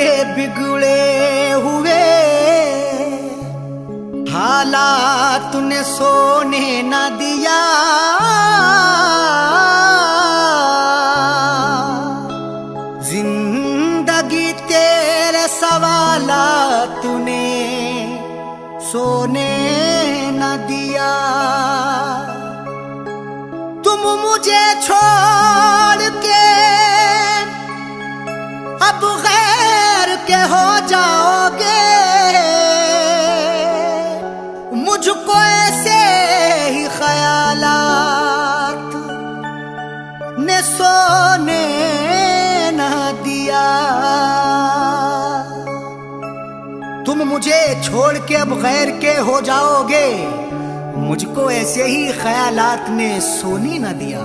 के बिगड़े हुए हालात ने सोने न दिया। जिंदगी तेरे सवालात ने सोने न दिया। तुम मुझे छोड़ के अब गैर के हो जाओगे। मुझको ऐसे ही ख्यालात ने सोने न दिया। तुम मुझे छोड़ के अब गैर के हो जाओगे। मुझको ऐसे ही ख्यालात ने सोने न दिया।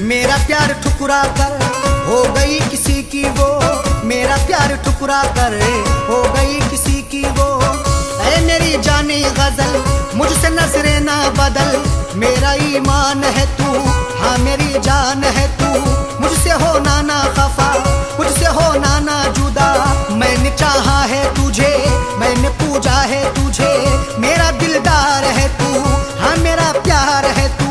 मेरा प्यार ठुकरा कर हो गई किसी की वो। मेरा प्यार ठुकरा कर हो गई किसी की वो। ऐ मेरी जाने गजल मुझसे नजरे ना बदल। मेरा ईमान है तू, हाँ मेरी जान है तू। मुझसे हो ना खफा, मुझसे हो ना जुदा। मैंने चाहा है तुझे, मैंने पूजा है तुझे। मेरा दिलदार है तू, हाँ मेरा प्यार है तू।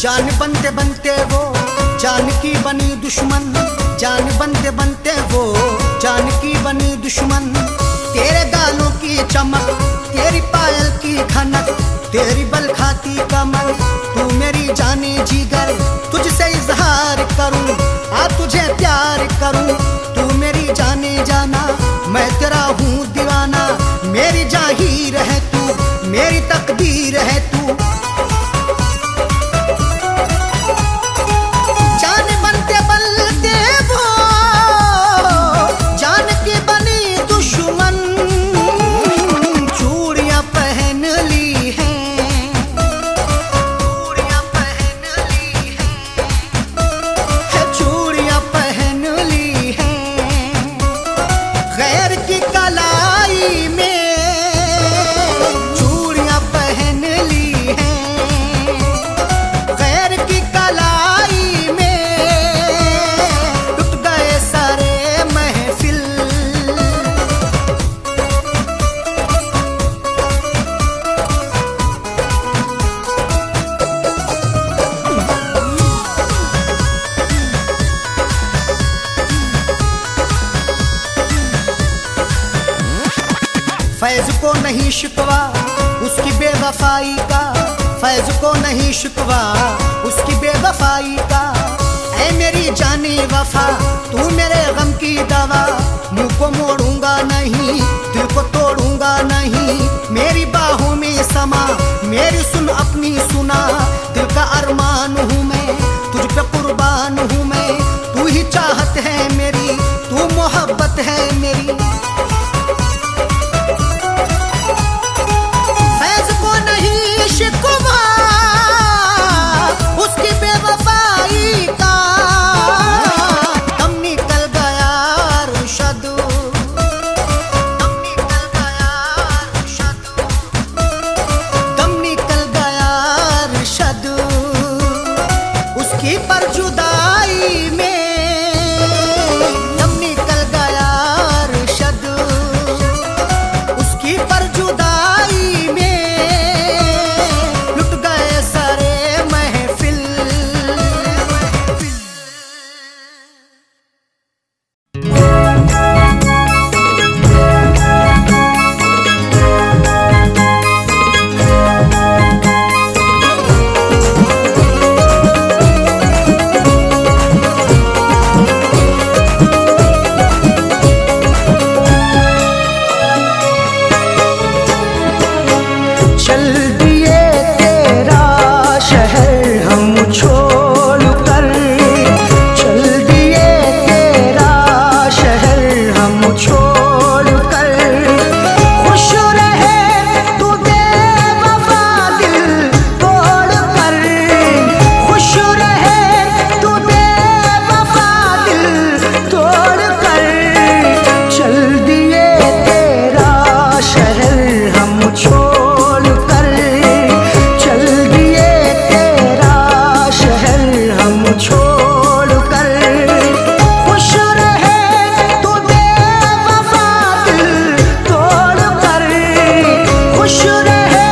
जान बनते बनते वो जान की बनी दुश्मन। जान बनते बनते वो जान की बनी दुश्मन। तेरे गालों की चमक, तेरी पायल की खनक, तेरी बल खाती कमर। तू मेरी जानी जिगर, तुझसे इजहार करूं, आ तुझे प्यार करूं। तू मेरी जाने जाना, मैं तेरा हूँ दीवाना। मेरी जाहीर है तू, मेरी तकदीर है तू। की कला फैज को नहीं शिकवा उसकी बेवफाई का, फैज को नहीं शिकवा उसकी बेवफाई का। ऐ मेरी जानी वफा तू मेरे गम की दवा, मुंह को मोड़ूंगा नहीं दिल को तोड़ूंगा नहीं। मेरी बाहों में समा मेरी सुन अपनी सुना, दिल का अरमान हूँ मैं तुझ पे कुर्बान हूँ मैं। तू ही चाहत है मेरी तू मोहब्बत है मेरी। फैज को नहीं शिकवा उसकी बेवफाई का, दम निकल गया रुशद, दम निकल गया रुशद, दम निकल गया रुशद उसकी पर जुदाई में, दम निकल गया रुशद उसकी पर जुदाई में। लुट गए सारे महफिल। चल दिए तेरा शहर हम छोड़ कर, चल दिए तेरा शहर हम छोड़ कर। खुश रहे तू बेवफा दिल तोड़ कर, खुश रहे तू बेवफा दिल तोड़ कर। चल दिए तेरा शहर हम छोड़ कर, चल दिए तेरा शहर हम छोड़ कर। खुश रहे तू बेवफा दिल तोड़ कर, खुश रहे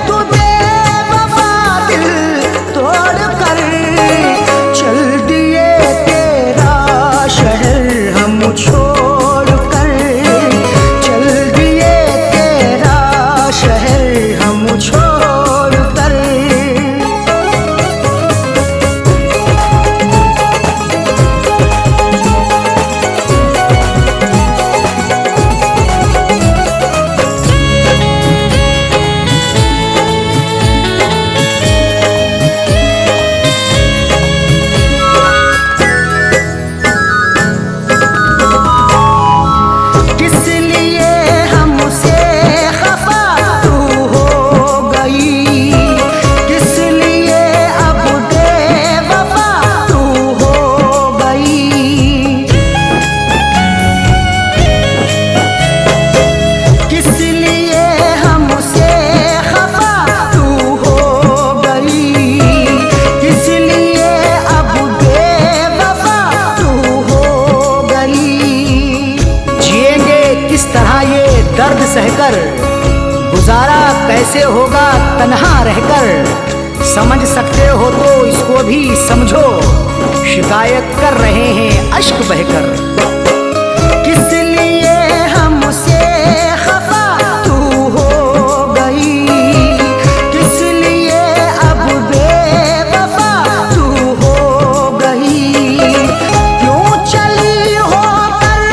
तू बेवफा दिल तोड़ कर। चल दिए तेरा शहर हम छोड़ कर, चल दिए तेरा शहर हम छोड़ कर। किस लिए हमसे खफा तू हो गई, किस लिए अब बेवफा तू हो गई। किस लिए हमसे खफा तू हो गई, किस लिए अब बेवफा तू हो गई। जिएंगे किस तरह ये दर्द सहकर, गुजारा कैसे होगा तन्हा रहकर। समझ सकते हो तो इसको भी समझो, शिकायत कर रहे हैं अश्क बहकर। किस लिए हमसे खफा तू हो गई, किस लिए अब बेवफा तू हो गई। क्यों चली हो कर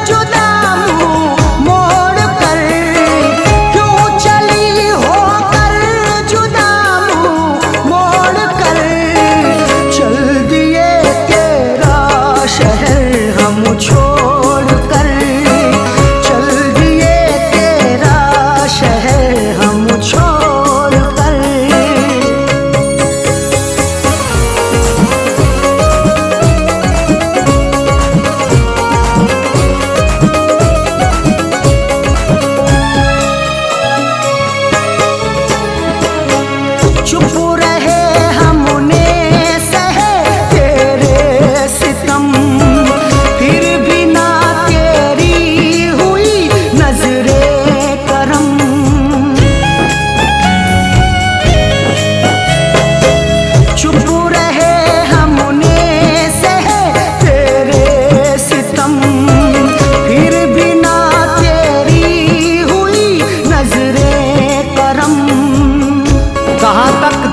जुदा मुँह मोड़ कर, क्यों चली हो कर जुदा मुँह मोड़ कर। चल दिए तेरा शहर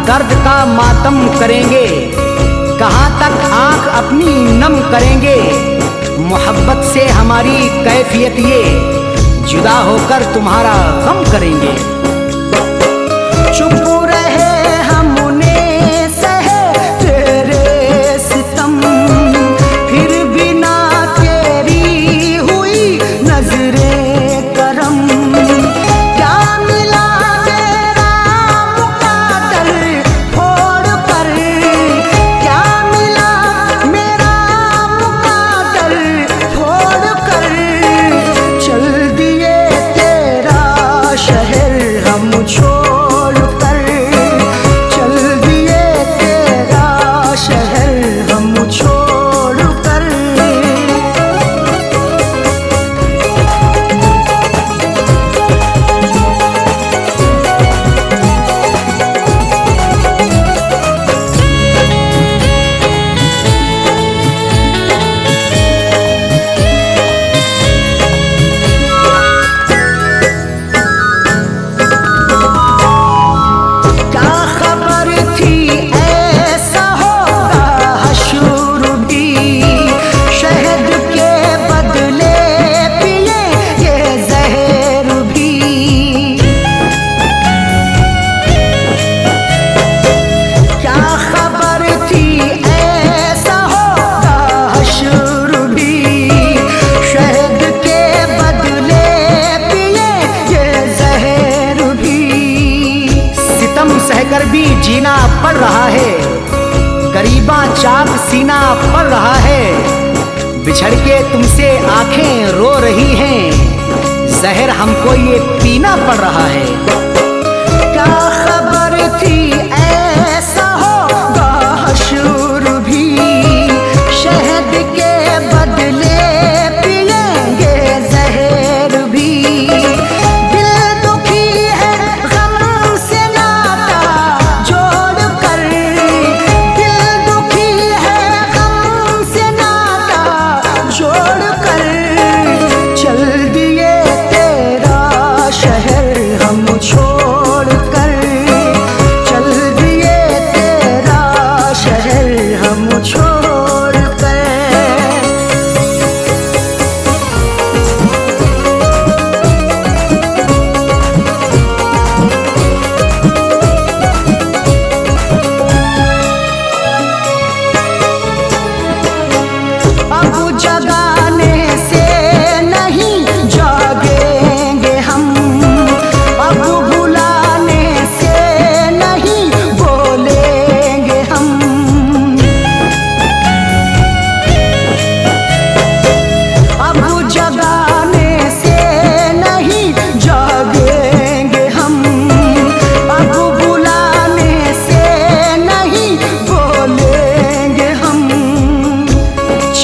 दर्द का मातम करेंगे, कहाँ तक आंख अपनी नम करेंगे। मोहब्बत से हमारी कैफियत ये, जुदा होकर तुम्हारा गम करेंगे। चुप रहे हमने सहे तेरे सितम, फिर भी ना तेरी हुई नजरे करम। क्या मिला तेरा मुकादर फोड़ कर, क्या मिला मेरा मुकादर फोड़ कर। चल दिए तेरा शहर हम छोड़ कर, चल दिए तेरा शहर हम छोड़ कर। सहकर भी जीना पड़ रहा है, गरीबा चाक सीना पड़ रहा है। बिछड़ के तुमसे आंखें रो रही हैं, जहर हमको ये पीना पड़ रहा है। क्या खबर थी ऐसा होगा हशर भी, शहद के बदले पिएंगे जहर भी।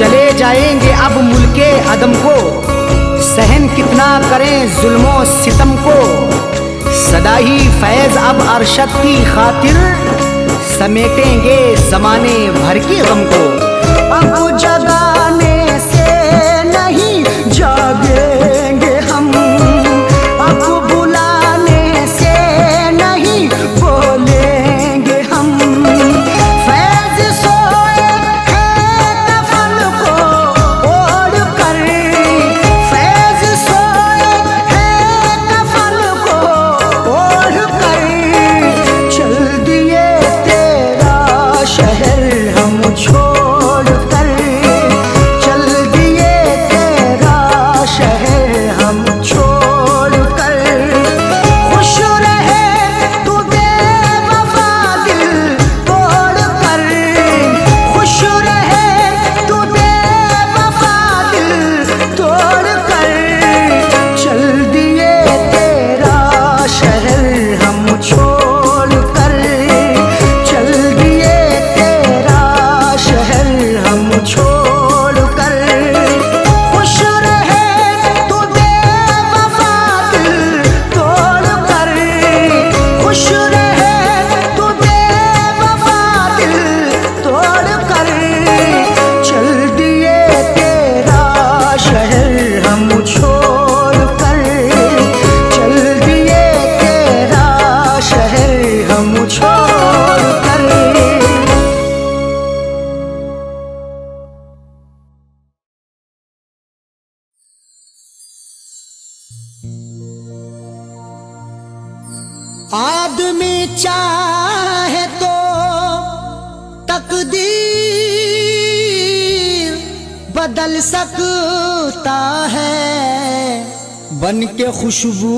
चले जाएंगे अब मुल्के अदम को, सहन कितना करें जुल्मों सितम को। सदा ही फैज अब अरशद की खातिर, समेटेंगे जमाने भर के गम को। अब जगाने से नहीं जागेंगे हम, अब बुलाने से नहीं बोलेंगे हम। फैज सोए हैं कफन को ओढ़ कर, फैज सोए हैं कफन को ओढ़ कर। चल दिए तेरा शहर हम छोड़ कर, आदमी चाहे तो तकदीर बदल सकता है, बन के खुशबू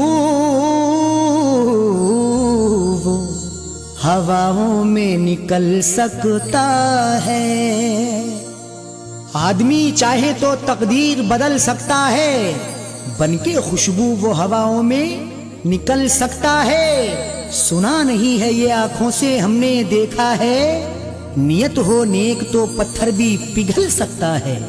वो हवाओं में निकल सकता है। आदमी चाहे तो तकदीर बदल सकता है, बन के खुशबू वो हवाओं में निकल सकता है। सुना नहीं है ये आंखों से हमने देखा है, नियत हो नेक तो पत्थर भी पिघल सकता है।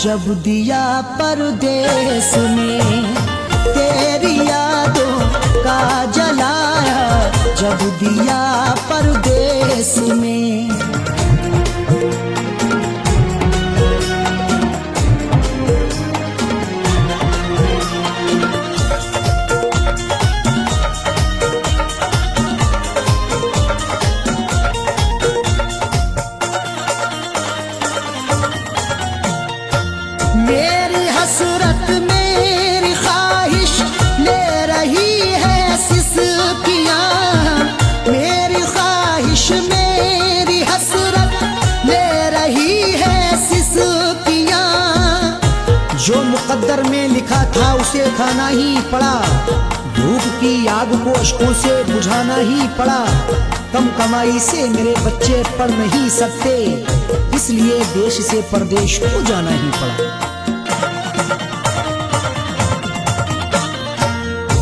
जब दिया परदेस में, तेरी यादों का जलाया जब दिया परदेस में। मेरी हसरत मेरी ख्वाहिश ले रही है सिसकियां, मेरी ख्वाहिश मेरी हसरत ले रही है सिसकियां। जो मुकद्दर में लिखा था उसे खाना ही पड़ा, भूख की आग को अश्कों से बुझाना ही पड़ा। कम कमाई से मेरे बच्चे पढ़ नहीं सकते, इसलिए देश से परदेश को जाना ही पड़ा।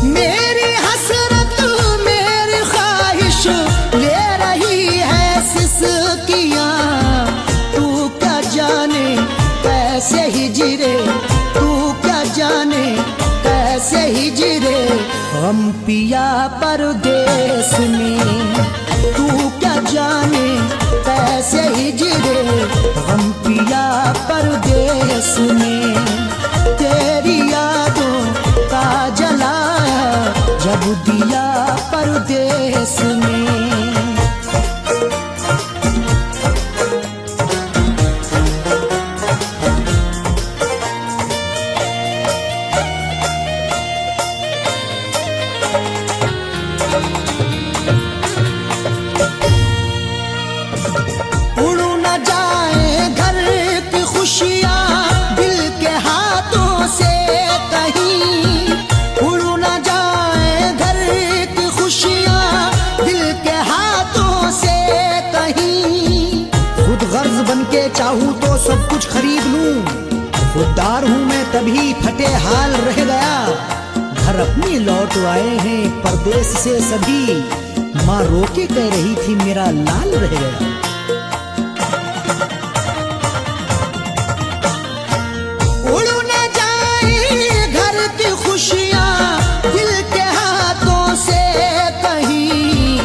मेरी हसरत मेरी ख्वाहिश ले रही है सिसकियां, तू क्या जाने कैसे हिजरे, तू क्या जाने कैसे हिजरे हम पिया परदेस में। तू क्या जाने कैसे हिजरे हम पिया परदेस में। तेरी यादों का जलाया जब दिया परदेस में। चाहूं तो सब कुछ खरीद लूं, खुददार हूं मैं तभी फटे हाल रह गया। घर अपने लौट आए हैं परदेस से सभी, माँ रोके कह रही थी मेरा लाल रह गया। उड़ न जाए घर की खुशियां दिल के हाथों से कहीं,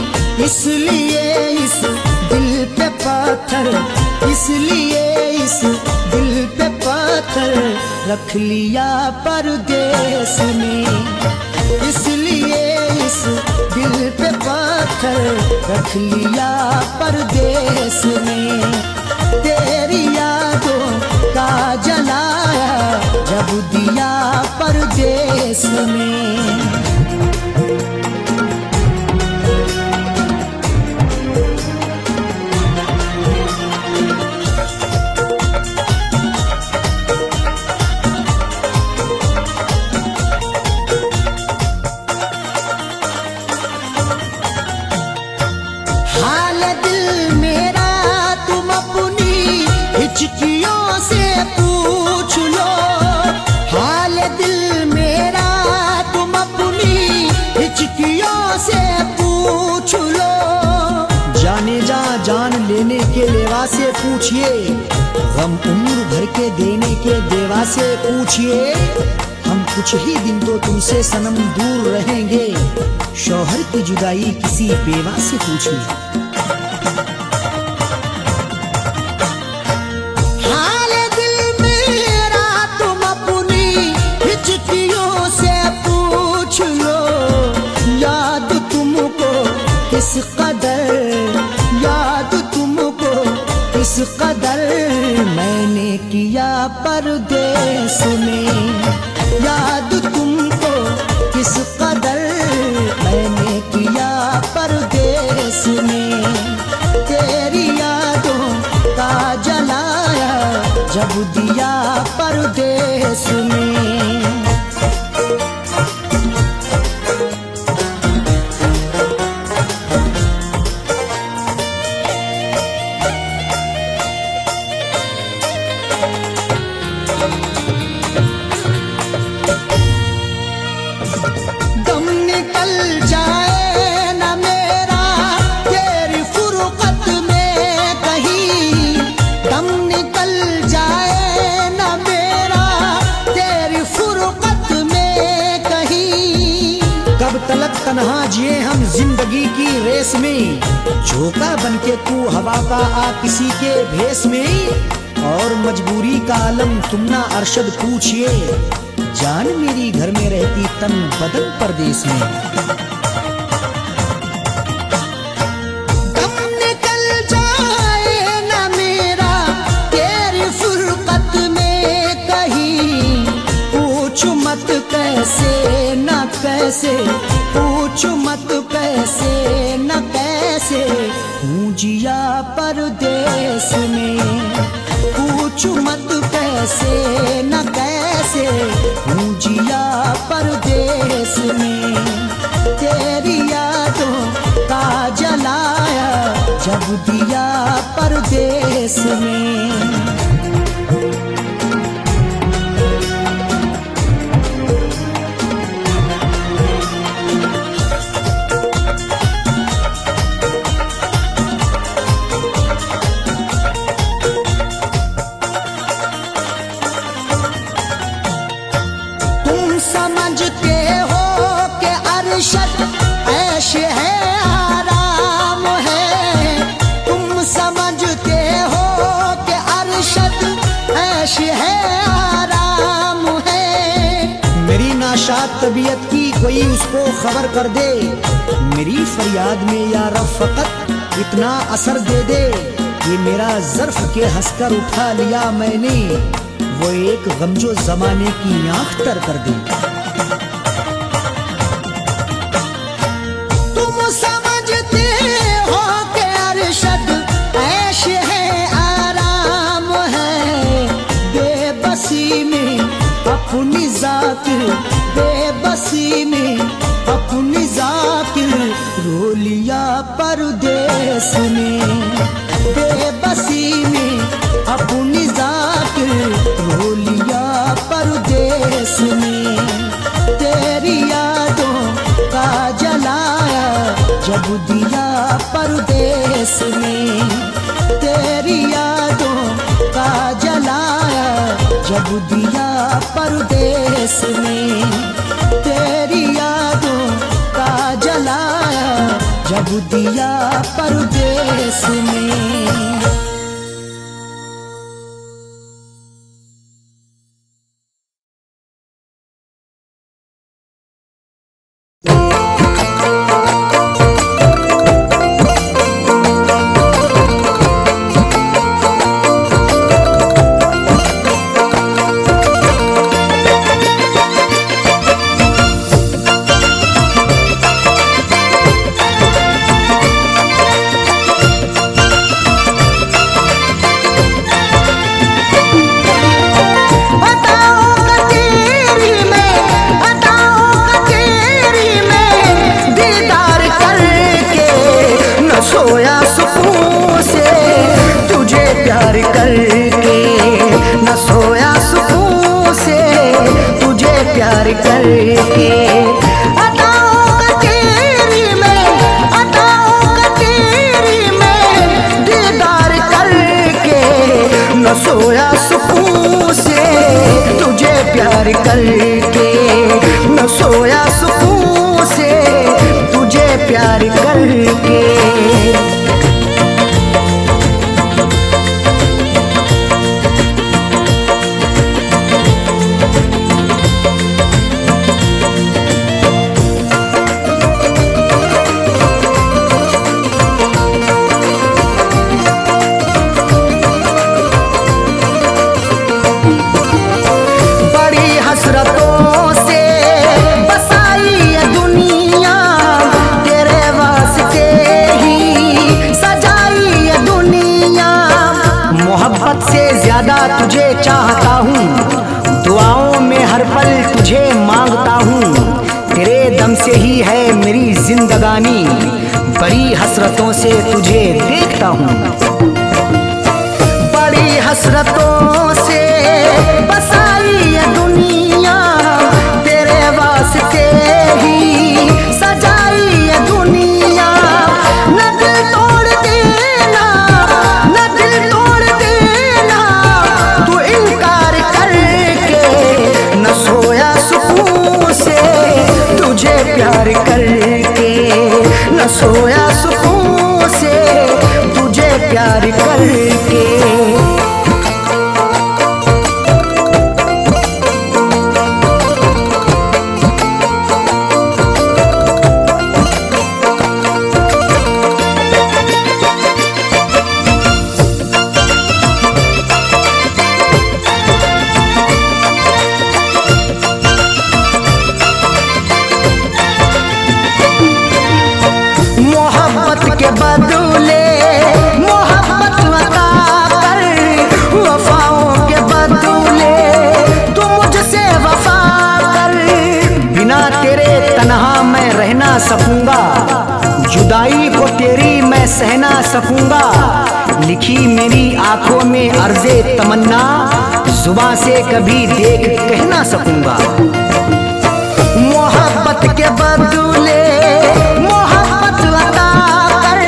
इसलिए इस दिल पे पत्थर, इसलिए इस दिल पे पत्थर रख लिया परदेस में। इसलिए इस दिल पे पत्थर रख लिया परदेस में। तेरी यादों का जलाया जब दिया परदेस में। से पूछ लो, जाने जा जान लेने के लेवा से पूछिए, गम उम्र भर के देने के देवा से पूछिए। हम कुछ ही दिन तो तुमसे सनम दूर रहेंगे, शौहर की जुदाई किसी बेवा से पूछिए। हाल दिल मेरा तुम अपनी हिचकियों से पूछ लो, याद तुमको किस कदर, याद तुमको किस कदर मैंने किया परदेस में, याद तुमको किस कदर मैंने किया परदेस में। तेरी यादों का जलाया जब दिया परदेस में। तन्हा जिए हम जिंदगी की रेस में, झोंका बनके तू हवा का आ किसी के भेस में। और मजबूरी का आलम तुम ना अरशद पूछिए, जान मेरी घर में रहती तन बदन परदेस में। दम निकल जाए ना मेरा तेरी फुरकत में कहीं, पूछ मत कैसे न कैसे, पूछ मत कैसे न कैसे हूँ जिया परदेस में, पूछ मत कैसे न कैसे हूँ जिया परदेस में। तेरी यादों का जलाया जब दिया परदेस में। समझते हो कि अरशद ऐश है आराम है, तुम समझते हो कि अरशद ऐश है आराम है। मेरी नाशाद तबीयत की कोई उसको खबर कर दे, मेरी फरियाद में या रब फकत इतना असर दे दे। ये मेरा ज़र्फ के हंसकर उठा लिया मैंने, वो एक गम जो जमाने की आंख तर कर दे। तुम समझते हो कि अरशद ऐश है आराम है, बेबसी में अपनी जाकिर, बेबसी में अपनी जाकिर रो लिया परदेस में, बेबसी में अपनी जाकिर रो लिया परदेस में। तेरी यादों का जलाया जब दिया परदेस में, तेरी यादों का जलाया जब दिया परदेस में, तेरी यादों का जलाया जब दिया परदेस में। करके अदाओं का तेरी प्यार करके, न सोया सुकून से तुझे प्यार करके। हसरतों से बसाई ये दुनिया, तेरे वास्ते ही सजाई ये दुनिया। मोहब्बत से ज्यादा तुझे चाहता हूँ, दुआओं में हर पल तुझे मांगता हूँ। तेरे दम से ही है मेरी जिंदगानी, बड़ी हसरतों से तुझे देखता हूँ। बड़ी हसरतों से बसाई ये दुनिया, तेरे वास्ते ही सजाई ये दुनिया। न दिल तोड़ देना, न दिल तोड़ देना तू इनकार करके, न सोया सुकून से तुझे प्यार करके, न सोया सुकून से तुझे प्यार करके। के बदले मोहब्बत अता कर, वफाओं के बदले तू मुझसे वफा कर। बिना तेरे तन्हा मैं रह ना सकूंगा, जुदाई को तेरी मैं सह ना सकूंगा। लिखी मेरी आंखों में अर्ज़े तमन्ना, जुबां से कभी देख कह ना सकूंगा। मोहब्बत के बदले मोहब्बत अता कर,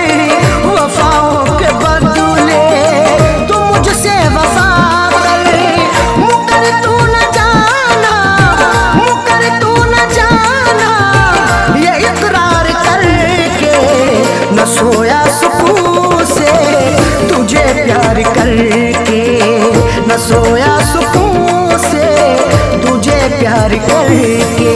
वफाओं के बदले तू मुझसे वफा कर। मुकर तू न जाना, मुकर तू न जाना ये इकरार करके, न सोया सुकून से तुझे प्यार करके, न सोया सुकून से तुझे प्यार करके।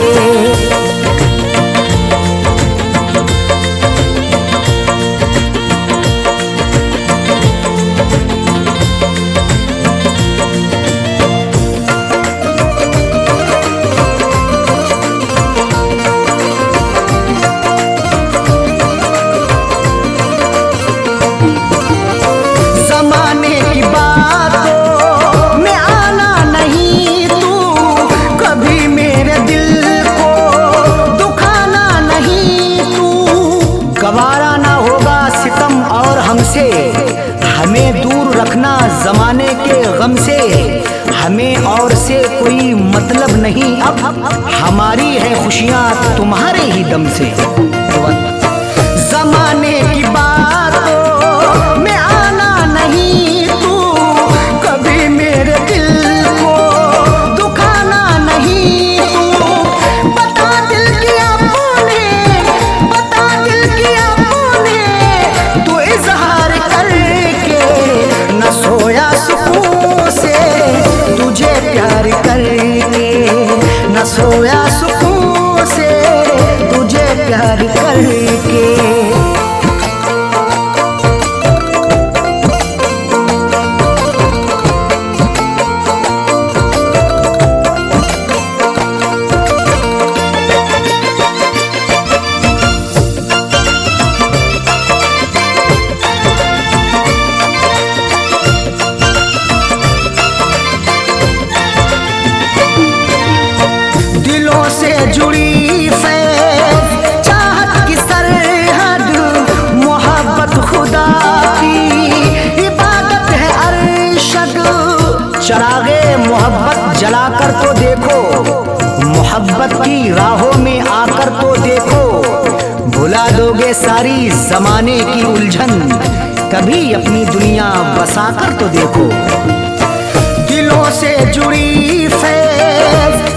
जमाने की बातों में आना नहीं तू, कभी मेरे दिल को दुखाना नहीं तू। गवारा ना होगा सितम और हमसे, हमें दूर रखना जमाने के गम से। हमें और से कोई मतलब नहीं अब, हमारी है खुशियाँ तुम्हारे ही दम से। जमाने की बातों में आना नहीं तू, कभी मेरे दिल को दुखाना नहीं तू। बता दिल किया तूने, बता दिल किया तूने तू इजहार करके, न सोया सुकून से तुझे प्यार करके, न सोया सुकून से तुझे प्यार करके। दिलों से जुड़ी फैज़ चाहत की सरहद, मोहब्बत खुदा की इबादत है अरशद। चरागे मोहब्बत जलाकर तो देखो, मोहब्बत की राहों में आकर तो देखो। भुला दोगे सारी जमाने की उलझन, कभी अपनी दुनिया बसाकर तो देखो। दिलों से जुड़ी फैज़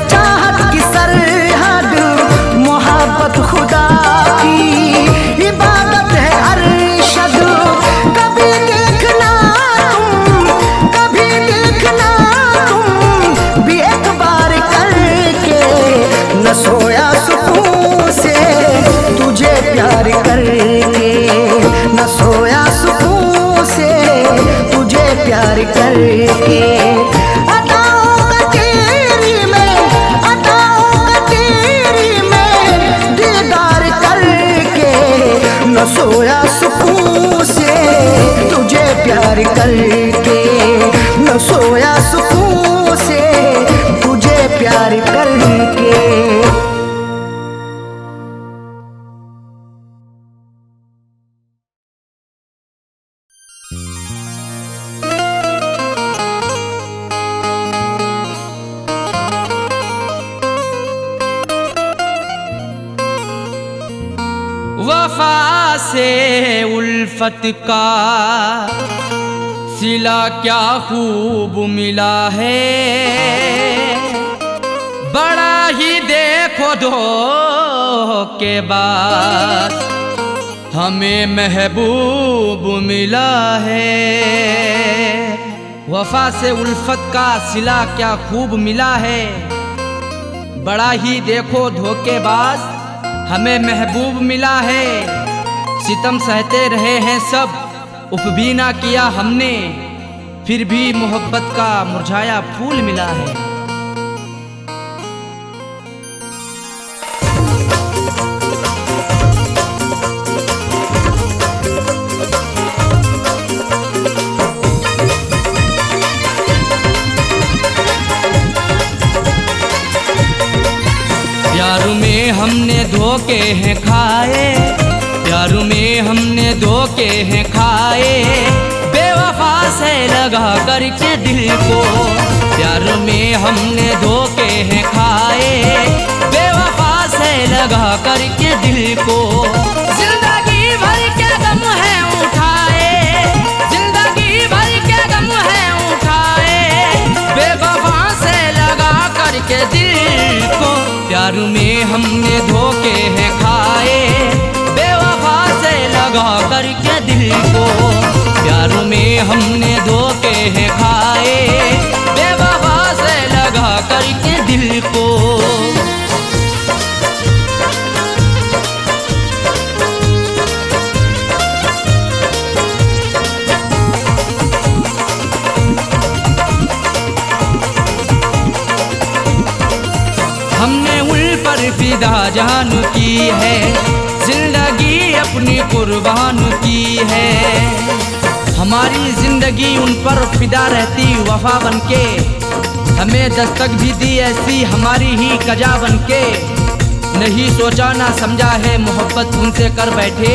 प्यार करके। वफा से उल्फत का सिला क्या खूब मिला है, बड़ा ही देखो धोखे बाद हमें महबूब मिला है। वफा से उल्फत का सिला क्या खूब मिला है, बड़ा ही देखो धोखेबाज हमें महबूब मिला है। सितम सहते रहे हैं सब, उफ भी ना किया हमने, फिर भी मोहब्बत का मुरझाया फूल मिला है। प्यार में हमने धोखे हैं खाए, प्यार में हमने धोखे हैं खाए, बेवफा से लगा करके दिल को। प्यार में हमने धोखे हैं खाए, बेवफा से लगा करके दिल को। जिंदगी भर के गम है उठाए, जिंदगी भर के गम है उठाए, बेवफा से लगा करके दिल को। प्यार में हमने धोखे हैं खाए, बेवफा से लगा करके दिल को। प्यार में हमने धोखे हैं खाए, बेवफा से लगा करके दिल को। हमने उन पर फिदा जान की है, जिंदगी अपनी कुर्बान की है। हमारी जिंदगी उन पर फिदा रहती वफा बनके, हमें दस्तक भी दी ऐसी हमारी ही कजा बनके। नहीं सोचा ना समझा है मोहब्बत उनसे कर बैठे,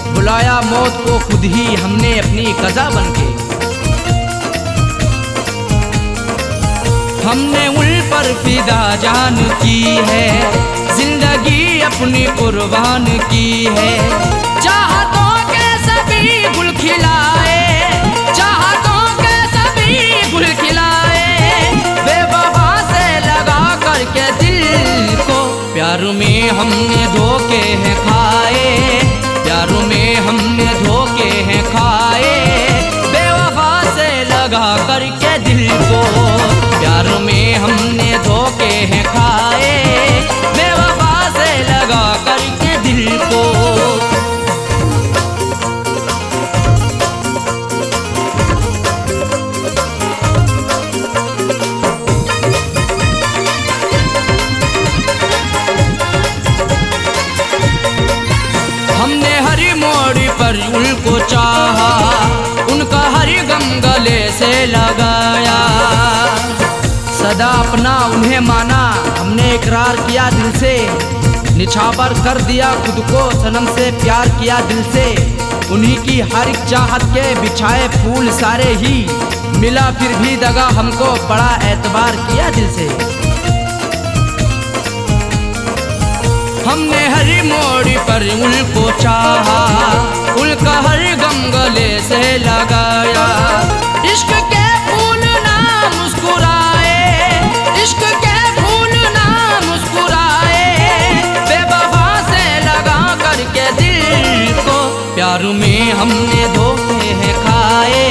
बुलाया मौत को खुद ही हमने अपनी कजा बनके। हमने उन पर फिदा जान की है, जिंदगी अपनी कुर्बान की है। चाहतों के सभी गुल खिलाए, चाहतों के सभी गुल खिलाए, बेवफा से लगा करके दिल को। प्यार में हमने धोखे हैं खाए, प्यार में हमने धोखे हैं खाए, बेवफा से लगा करके दिल को। प्यार में हमने धोखे हैं खाए, बेवफा से लगा करके दिल को। हमने हर मोड़ पर उनको चाहा, उनका हर गम गले से लगाया। सदा अपना उन्हें माना, हमने इकरार किया दिल से, निछावर कर दिया खुद को सनम से, प्यार किया दिल से। उन्हीं की हर एक चाहत के बिछाए फूल सारे ही, मिला फिर भी दगा हमको, बड़ा एतबार किया दिल से। हमने हर मोड़ पर उनको चाहा, उनका हर गम गले से लगाया। इश्क के फूल ना मुस्कुराए, इश्क के फूल ना मुस्कुराए, बेवफा से लगा करके दिल को। प्यार में हमने धोखे हैं खाए,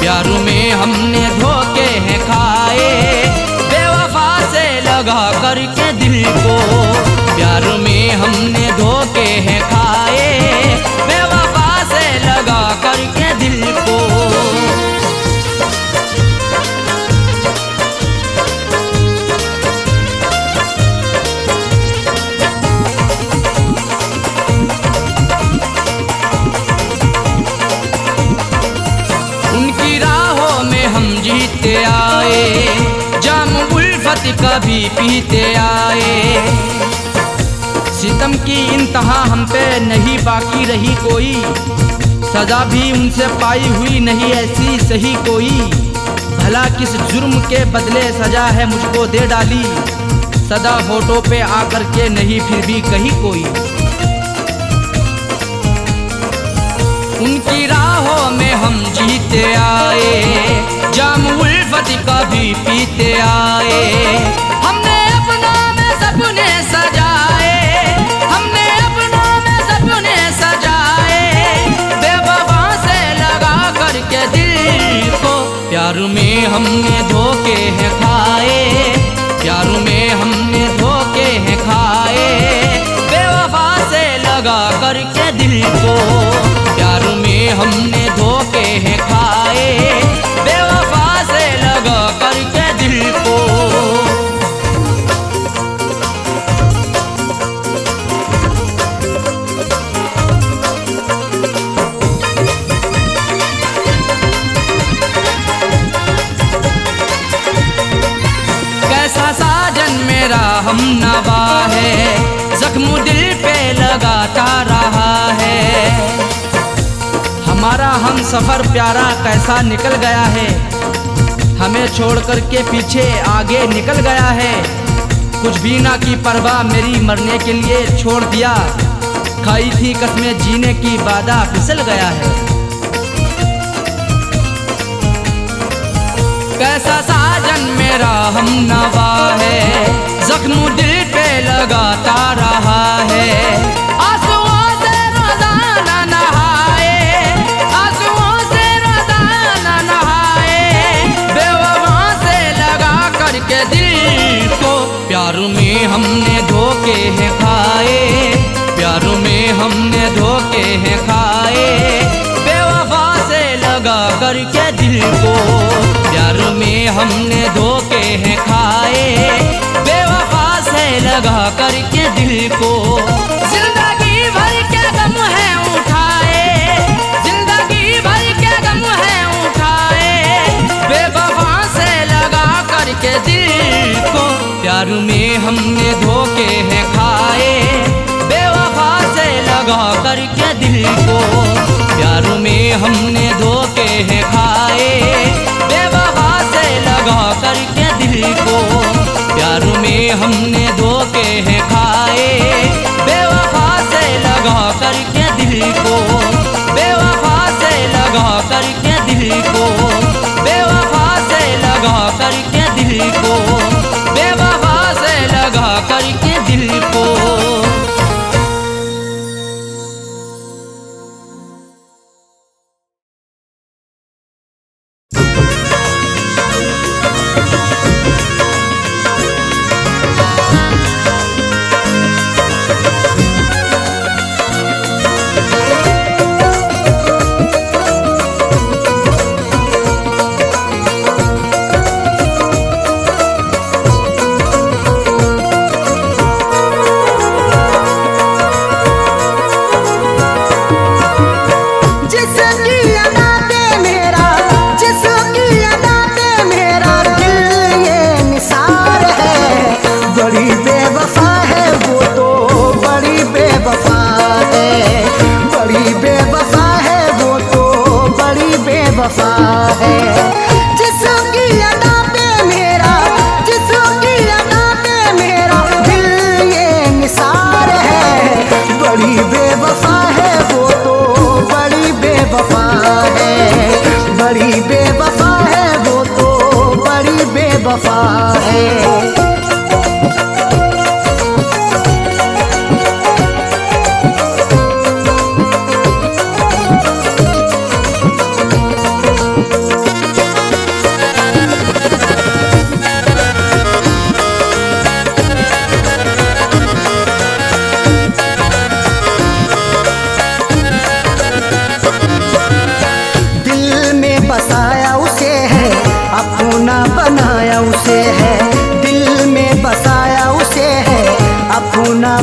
प्यार में हमने धोखे हैं खाए, बेवफा से लगा करके दिल को। प्यार में हमने धोखे हैं खाए, बेवफा से लगा करके दिल को। उनकी राहों में हम जीते आए, जाम उल्फत कभी पीते आए। सितम की इंतहा हम पे नहीं बाकी रही कोई, सजा भी उनसे पाई हुई नहीं ऐसी सही कोई। भला किस जुर्म के बदले सजा है मुझको दे डाली, सदा होठों पे आकर के नहीं फिर भी कही कोई। उनकी राहों में हम जीते आए, जाम उल्फत कभी पीते आए। हमने अपना में सपने सजाए, हमने अपना में सपने सजाए। बेवफा से लगा करके दिल को प्यार में हमने धोखे हैं खाए, प्यार में हमने धोखे हैं खाए। बेवफा से लगा करके दिल को प्यार में हमने धोखे हैं खाए। बेवफा से लगा करके दिल को। कैसा साजन मेरा हम नवा है, जख्म दिल पे लगाता रहा है। हमारा हम सफर प्यारा कैसा निकल गया है, हमें छोड़ कर के पीछे आगे निकल गया है। कुछ भी ना की परवाह मेरी मरने के लिए छोड़ दिया, खाई थी कसमें जीने की वादा फिसल गया है। कैसा साजन मेरा हम नवा है, जख्म दिल पे लगाता रहा है। आंसुओं से रोजाना नहाए, आंसुओं से रोजाना नहाए। बेवफा से लगा करके दिल को प्यार में हमने धोखे हैं खाए, प्यार में हमने धोखे हैं खाए। बेवफा से लगा करके दिल को प्यार में हमने धोखे हैं खाए। बेवफा से लगा करके दिल को जिंदगी भर के गम है उठाए, जिंदगी भर के गम है उठाए। बेवफा से लगा करके दिल को प्यार में हमने धोखे हैं खाए। बेवफा से लगा करके दिल को प्यार में हमने धोखे हैं खाए। बेवफा से लगा करके दिल को प्यार में हमने धोखे हैं खाए। बेवफा से लगा करके दिल को, बेवफा से लगा करके दिल को, बेवफा से लगा करके दिल को, बेवफा से लगा करके दिल को।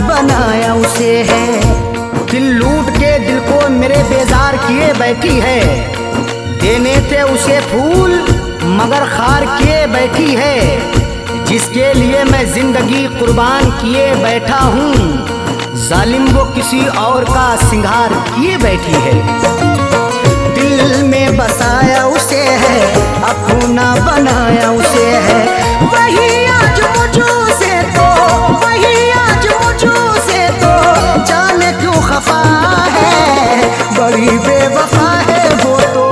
बनाया उसे है। दिल लूट के दिल को मेरे बेजार किए बैठी है। देने थे उसे फूल मगर खार किए बैठी है। जिसके लिए मैं जिंदगी कुर्बान किए बैठा हूँ, जालिम वो किसी और का सिंगार किए बैठी है। दिल में बसाया उसे है, अपना बनाया उसे है, वही आज मुझसे तो, वही आज मुझसे तो जाने क्यों खफा है। बड़ी बेवफा है वो तो,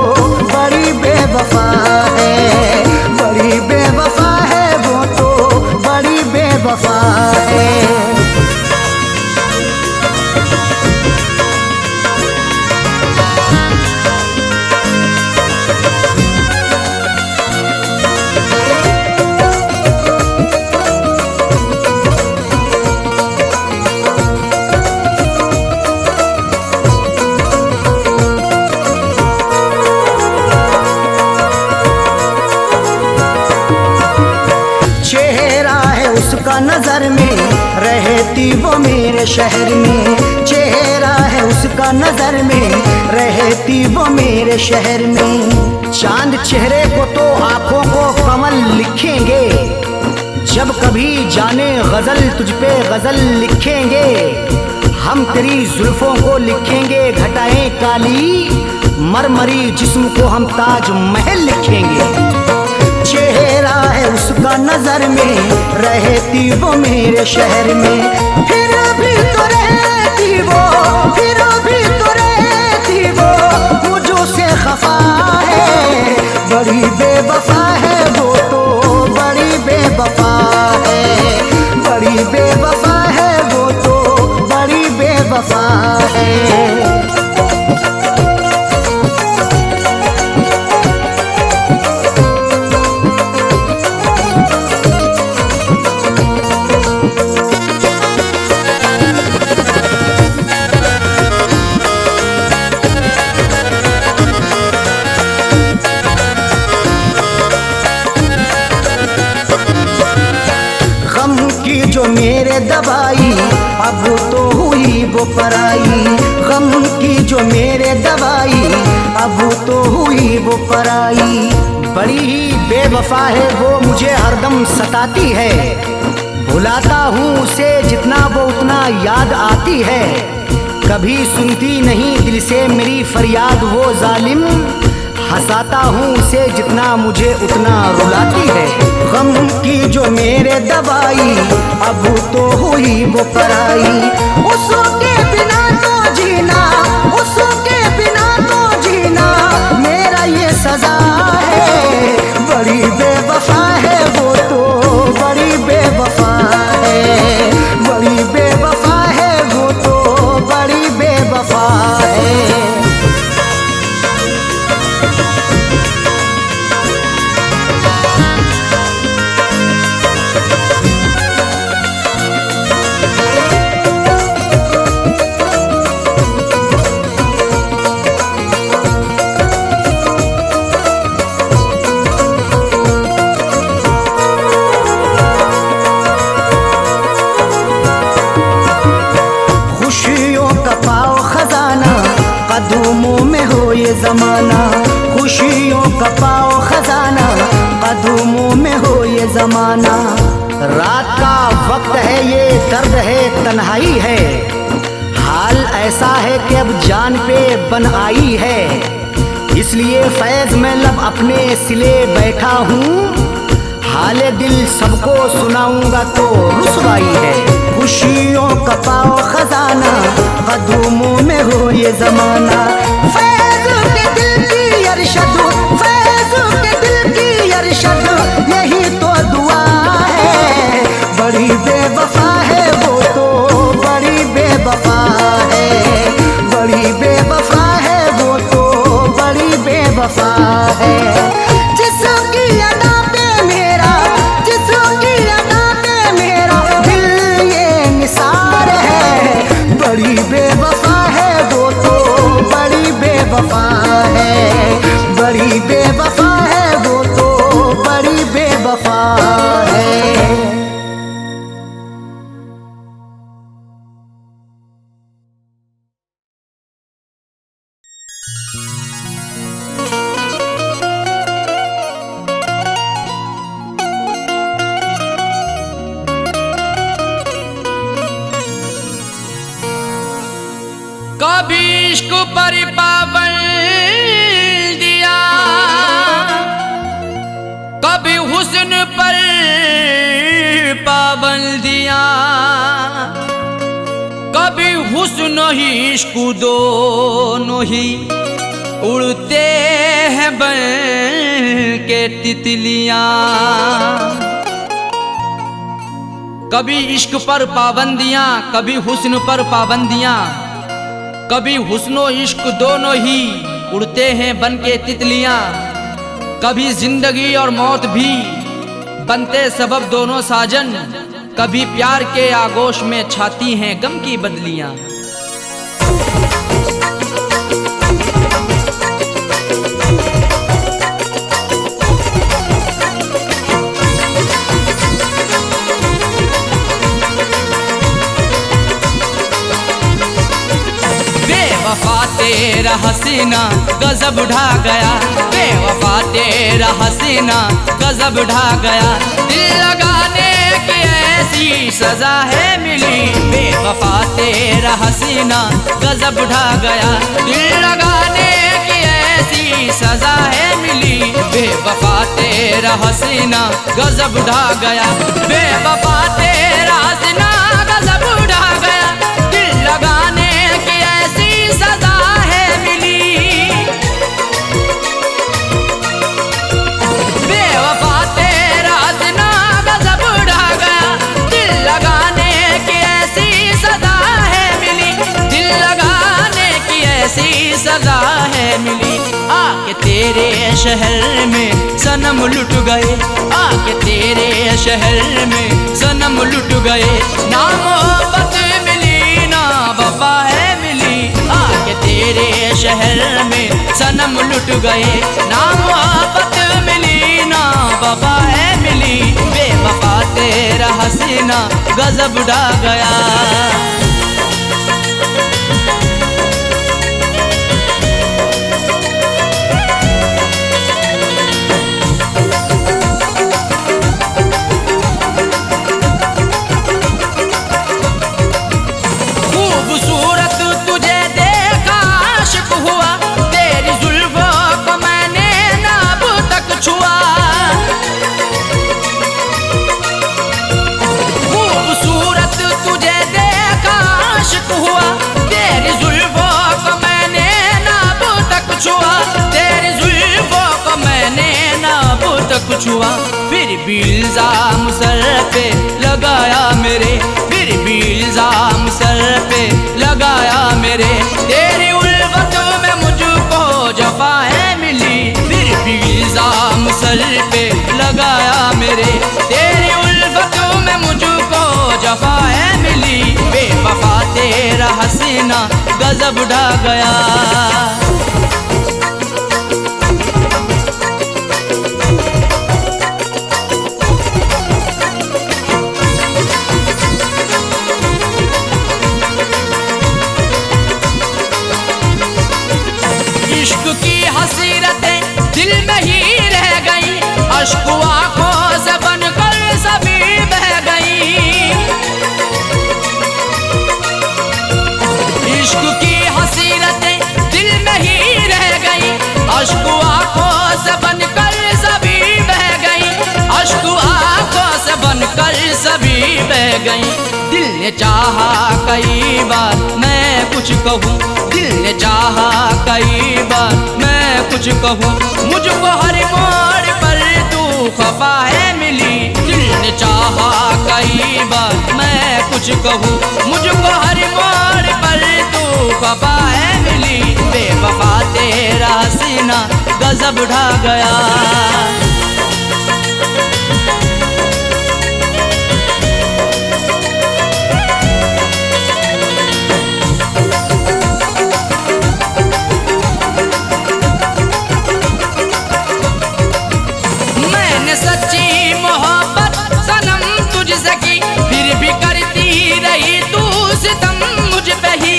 बड़ी बेवफा है, बड़ी बेवफा है वो तो, बड़ी बेवफा है। उसका नजर में रहती वो मेरे शहर में, चेहरा है उसका नजर में रहती वो मेरे शहर में। चांद चेहरे को तो आंखों को कमल लिखेंगे, जब कभी जाने गजल तुझ पे गजल लिखेंगे। हम तेरी जुल्फों को लिखेंगे घटाएं काली, मरमरी जिस्म को हम ताज महल लिखेंगे। चेहरा है उसका नजर में रहती वो मेरे शहर में, फिर भी तो रहती वो, फिर भी तो रहती वो मुझों से खफा है। बड़ी बेवफा है वो तो, बड़ी बेवफा है, बड़ी बेवफा है वो तो, बड़ी बेवफा है। जो मेरे दवाई अब तो हुई वो पराई, गम की जो मेरे दवाई अब तो हुई वो पराई। बड़ी ही बेवफा है वो, मुझे हरदम सताती है, भुलाता हूँ उसे जितना वो उतना याद आती है। कभी सुनती नहीं दिल से मेरी फरियाद वो जालिम, हंसाता हूँ उसे जितना मुझे उतना रुलाती है। गम की जो मेरे दवाई अब तो हुई वो पराई, उसके बिना तो जीना, उसके बिना तो जीना मेरा ये सजा है। बड़ी बेवफा है वो तो, बड़ी बेवफा है, बड़ी बेवफा है वो तो, बड़ी बेवफा है। कदमों में हो ये जमाना, खुशियों का पाओ खजाना, कदमों में हो ये जमाना। रात का वक्त है ये दर्द है तन्हाई है, हाल ऐसा है कि अब जान पे बन आई है। इसलिए फैज में लब अपने सिले बैठा हूँ, हाले दिल सबको सुनाऊंगा तो रुसवाई है। खुशियों का पाओ खजाना, कदमों में हो ये जमाना। फैज के दिल की अरशद, फैज के दिल की अरशद, यही तो दुआ है। बड़ी बेवफा है वो तो, बड़ी बेवफा है, बड़ी बेवफा है वो तो, बड़ी बेवफा है। जिसकी अदा पे मेरा, जिसकी अदा पे मेरा दिल ये निसार है। बड़ी बेवफा है वो तो, बड़ी बेवफा है, बड़ी बेवफा है वो तो, बड़ी बेवफा है। पाबंदियां, कभी हुस्न ही इश्क दोनों ही उड़ते हैं बन के तितलियां। कभी इश्क पर पाबंदियां, कभी हुस्न पर पाबंदियां, कभी हुस्नो इश्क दोनों ही उड़ते हैं बन के तितलियां। कभी जिंदगी और मौत भी बनते सबब दोनों साजन, कभी प्यार के आगोश में छाती हैं गम की बदलियां। बेवफा तेरा हसीना गजब ढा गया, बेवफा तेरा हसीना गजब ढा गया। दिल लगाने की ऐसी सजा है मिली, बेवफा तेरा हसीना गजब ढा गया। दिल लगाने की ऐसी सजा है मिली, बेवफा तेरा हसीना गजब ढा गया। बेवफा तेरा हसीना गजब ढा गया, दिल लगाने की ऐसी सजा है मिली। बेवफा तेरा हसीना गजब ढा गया, दिल लगाने की ऐसी सजा है मिली, दिल लगाने की ऐसी सजा है मिली। आके तेरे शहर में सनम लुट गए, आके तेरे शहर में सनम लुट गए। ना मोहब्बत मिली ना वफा है मिली, आके तेरे शहर में सनम लुट गए। ना मोहब्बत मिली ना वफा है मिली, बेवफा तेरा हसीना गजब ढा गया। खूबसूरत तुझे देखा आशिक हुआ, तेरी जुल्फों को मैंने ना अब तक छुआ। खूबसूरत तुझे देखा आशिक हुआ, तेरी जुल्फों को मैंने ना अब तक छुआ, तेरी जुल्फों को मैंने ना अब तक छुआ। फिर भी इल्जाम सर पे लगाया मेरे, फिर भी इल्जाम सर पे लगाया मेरे। तेरी उल्फत में मुझको जफा है मिली, फिर भी इल्जाम सर पे लगाया मेरे। तेरी उल्फत में मुझको जफा है मिली, बेवफा तेरा हसीना गजब ढा गया। इश्क की हसीरतें दिल में ही रह गई, अश्क आंखों से बनकर सभी बह गई। इश्क की हसीरतें दिल में ही रह गई, अश्क आंखों से बनकर सभी बह गई, अश्क आंखों से बनकर सभी बह गई। दिल ने चाहा कई बार मैं कुछ कहूँ, दिल ने चाहा कई बार मैं कुछ कहूँ, मुझको हर मोड़ पर तू खफा है मिली। दिल ने चाहा कई बार मैं कुछ कहूँ, मुझको हर मोड़ पर तू खफा है मिली, बेवफा तेरा हसीना गजब ढा गया। सच्ची मोहब्बत सनम तुझसे की, फिर भी करती रही तू सितम मुझ पे ही।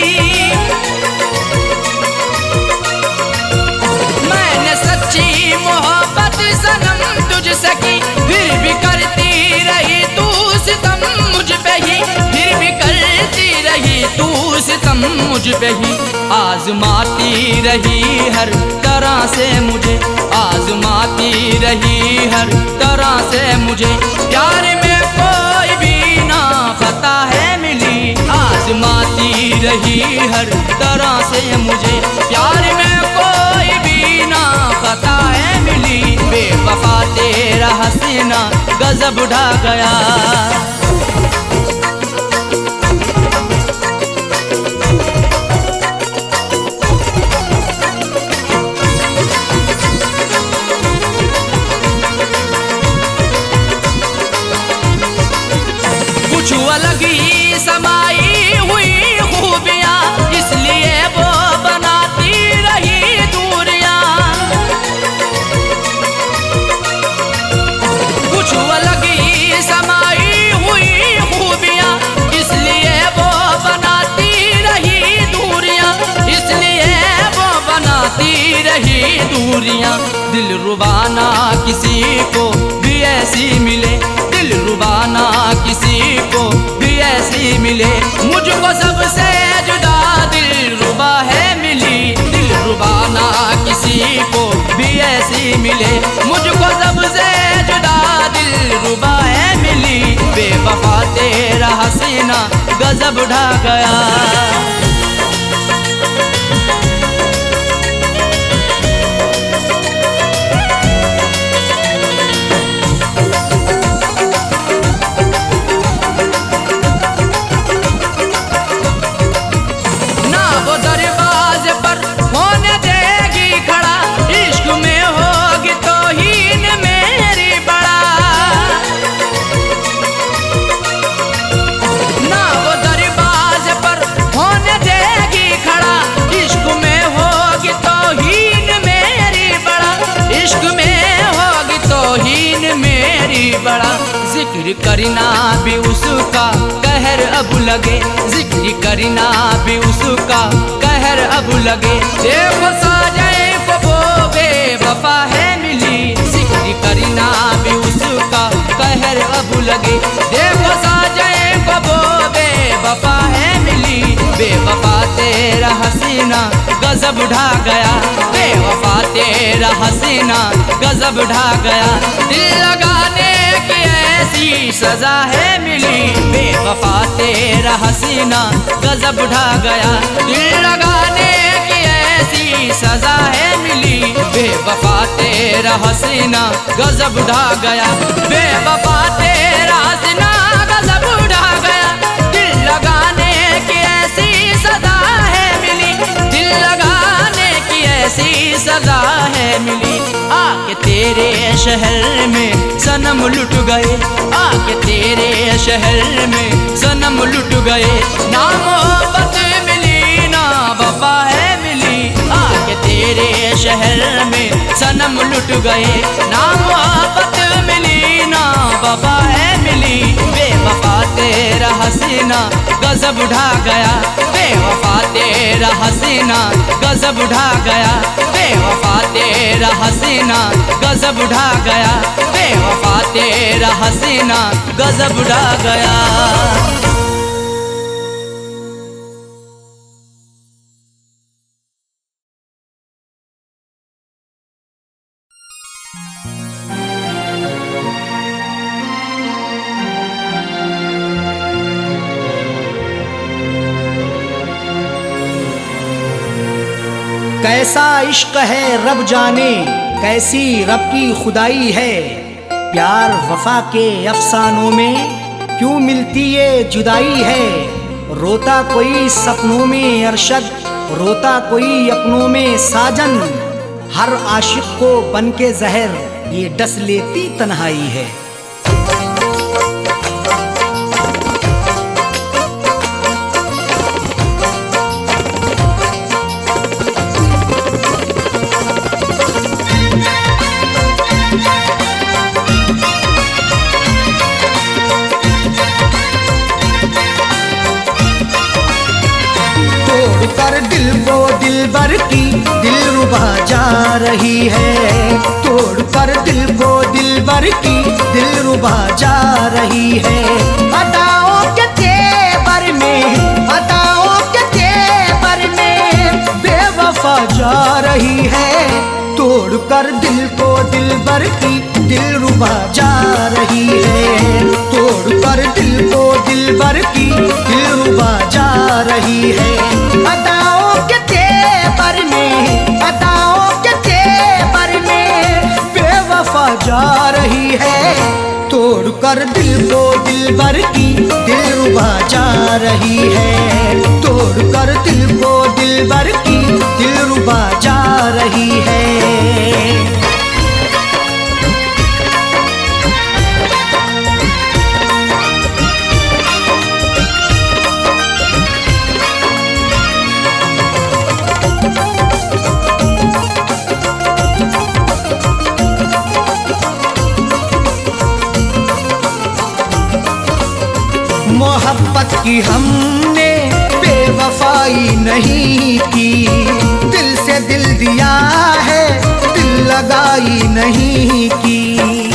मैंने सच्ची मोहब्बत सनम तुझसे की, फिर भी करती रही तू सितम मुझ पे ही, फिर भी करती रही तू सितम मुझ पे ही। आजमाती रही हर तरह से मुझे, आजमाती रही हर तरह से मुझे, प्यार में कोई भी रही हर तरह से मुझे, प्यार में कोई भी ना खता है मिली, बेवफा तेरा हसीना गजब ढा गया। कुछ अलग ही समाई हुई खूबियाँ, इसलिए वो बनाती रही दूरियाँ। कुछ अलग ही समाई हुई खूबियाँ, इसलिए वो बनाती रही दूरियाँ, इसलिए वो बनाती रही दूरियाँ। दिल रुबाना किसी को भी ऐसी मिले, दिल रुबाना किसी को भी ऐसी मिले, मुझको सबसे जुदा दिल रुबा है मिली, दिल रुबाना किसी को भी ऐसी मिले, मुझको सबसे जुदा दिल रुबा है मिली, बेवफा तेरा हसीना गजब ढा गया। जिक्र करना भी उसका कहर अब लगे, जिक्र करना भी उसका कहर अब लगे, देखो साजाए वो बेवफा है मिली, जिक्र करना भी उसका कहर अब लगे, देखो साजाए वो बेवफा है मिली, बेवफा तेरा हसीना गजब ढा गया, बेवफा तेरा हसीना गजब ढा गया। दिल लगाने की ऐसी सजा है मिली, बेवफा तेरा हसीना गजब ढा गया, दिल लगाने की ऐसी सजा है मिली, बेवफा तेरा हसीना गजब ढा गया, बेवफा तेरा हसीना गजब ढा गया, दिल लगाने की ऐसी सजा है मिली, दिल लगाने की ऐसी सजा है मिली। आके तेरे शहर में सनम लुट गए, आके तेरे शहर में सनम लुट गए, ना मोहब्बत मिली ना वफा है मिली, आके तेरे शहर में सनम लुट गए, ना मोहब्बत मिली ना वफा है मिली, बेवफा तेरा हसीना गजब ढा गया, बेवफा तेरा हसीना गजब ढा गया, बेवफा तेरा हसीना गजब ढा गया, बेवफा तेरा हसीना गजब ढा गया। कैसा इश्क है रब जाने, कैसी रब की खुदाई है, प्यार वफा के अफसानों में क्यों मिलती ये जुदाई है, रोता कोई सपनों में अरशद, रोता कोई अपनों में साजन, हर आशिक को बन के जहर ये डस लेती तन्हाई है। कर दिल को दिलबर की दिलरुबा जा रही है, तोड़ कर दिल को दिलबर की दिलरुबा जा रही है, अदाओं के तेवर में, अदाओं के तेवर में बेवफा जा रही है, तोड़ कर दिल को दिलबर की दिलरुबा जा रही है, तोड़ कर दिल को दिलबर की दिलरुबा जा रही है। जा रही है। तोड़ कर दिल को दिलबर की दिलरुबा जा रही है। मोहब्बत की हमने बेवफाई नहीं की, दिल से दिल दिया है दिल लगाई नहीं की।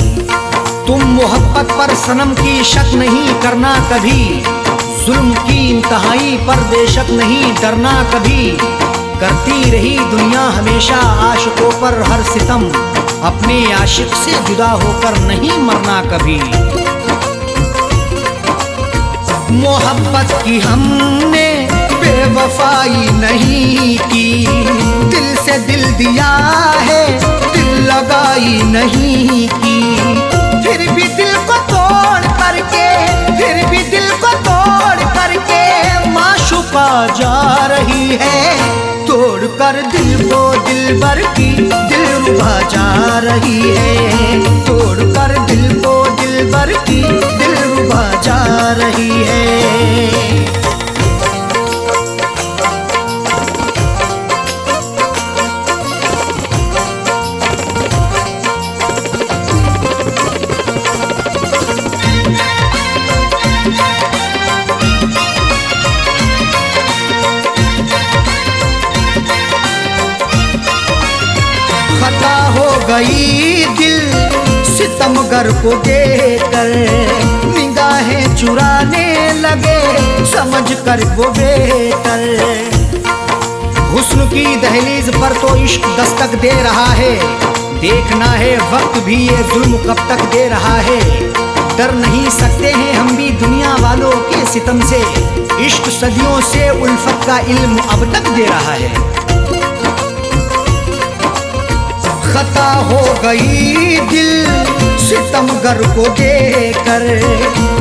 तुम मोहब्बत पर सनम की शक नहीं करना कभी, जुल्म की इंतहाई पर बेशक नहीं डरना कभी। करती रही दुनिया हमेशा आशिकों पर हर सितम, अपने आशिक से जुदा होकर नहीं मरना कभी। मोहब्बत की हमने बेवफाई नहीं की, दिल से दिल दिया है दिल लगाई नहीं की। फिर भी दिल को तोड़ करके, फिर भी दिल को तोड़ करके माशूका जा रही है। तोड़ कर दिल को दिलबर की दिलरुबा जा रही है। तोड़ कर दिल को दिलबर की दिलरुबा जा रही है। खता हो गई दिल सितमगर को देकर, निगाहें चुराने लगे समझ कर वो बेटर। हुस्न की दहलीज पर तो इश्क दस्तक दे रहा है, देखना है वक्त भी ये जुल्म कब तक दे रहा है। डर नहीं सकते हैं हम भी दुनिया वालों के सितम से, इश्क सदियों से उल्फत का इल्म अब तक दे रहा है। खता हो गई दिल सितमगर को देकर,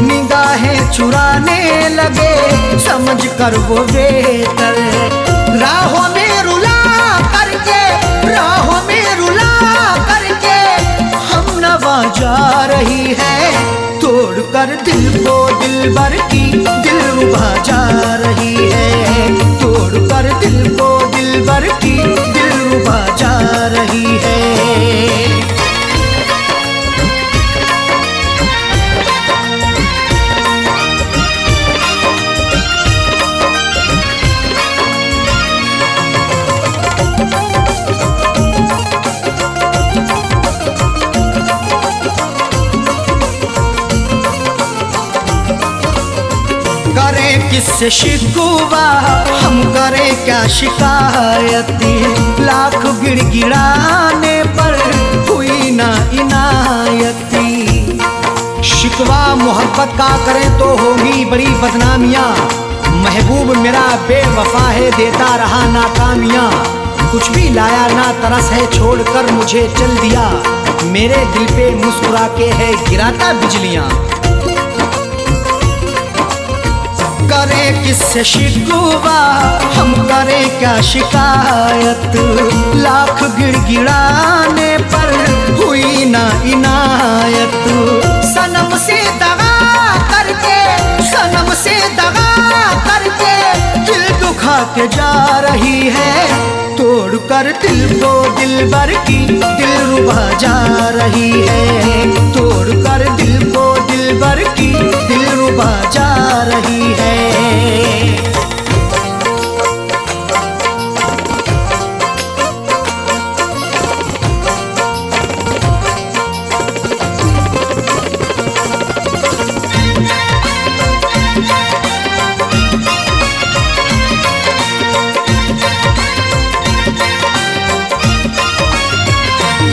निगाहें चुराने लगे समझ कर वो बेहतर। राहों में रुला करके, राहों में रुला करके हम नवा जा रही है। तोड़ कर दिल को दिलबर की दिलरुबा जा रही है। तोड़ कर दिल को दिलबर की दिलरुबा जा रही है। करें किससे शिकवा हम करें क्या शिकायती, लाख गिड़गिड़ाने पर हुई ना इनायती। शिकवा मोहब्बत का करें तो होगी बड़ी बदनामियाँ, महबूब मेरा बेवफा है देता रहा नाकामियाँ। कुछ भी लाया ना तरस है छोड़कर मुझे चल दिया, मेरे दिल पे मुस्कुरा के है गिराता बिजलियाँ। करें किससे शिकवा हम करें क्या शिकायत, लाख गिड़गिड़ाने पर हुई ना इनायत। सनम से दगा करके, सनम से दगा करके दिल दुखा के जा रही है। तोड़ कर दिल को दिलबर की दिलरुबा जा रही है। तोड़ कर दिल को दिलबर की दिलरुबा जा रही है।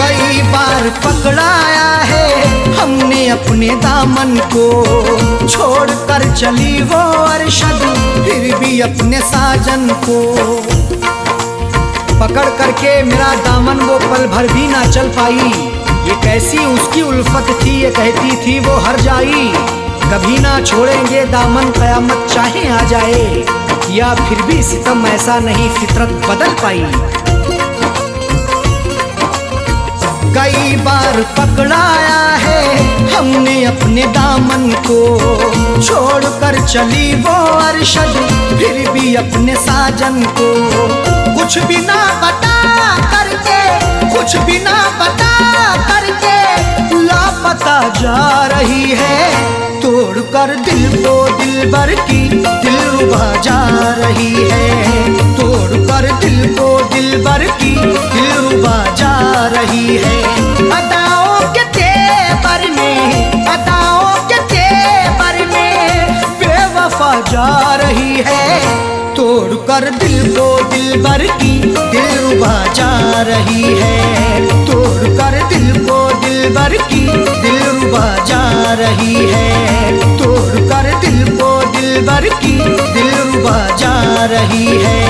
कई बार पकड़ाया है हमने अपने दामन को, छोड़ कर चली वो अरशद फिर भी अपने साजन को। पकड़ करके मेरा दामन वो पल भर भी ना चल पाई, ये कैसी उसकी उल्फत थी ये कहती थी वो हर जाई। कभी ना छोड़ेंगे दामन, कयामत चाहे आ जाए, या फिर भी सितम ऐसा नहीं फितरत बदल पाई। कई बार पकड़ाया है हमने अपने दामन को, छोड़कर चली वो अरशद फिर भी अपने साजन को। कुछ भी ना बता करके, कुछ भी ना बता करके लापता जा रही है, तोड़कर दिल को दिलबर की दिलरुबा जा रही है, तोड़कर दिल को दिलबर की दिलरुबा जा रही है। अदाओं के तेवर में, अदाओं के तेवर में बेवफा जा रही है, तोड़कर दिल को दिलबर की दिलरुबा जा रही है, तोड़कर दिल को दिलबर की दिलरुबा जा रही है, तोड़कर दिल को दिलबर की दिलरुबा जा रही है,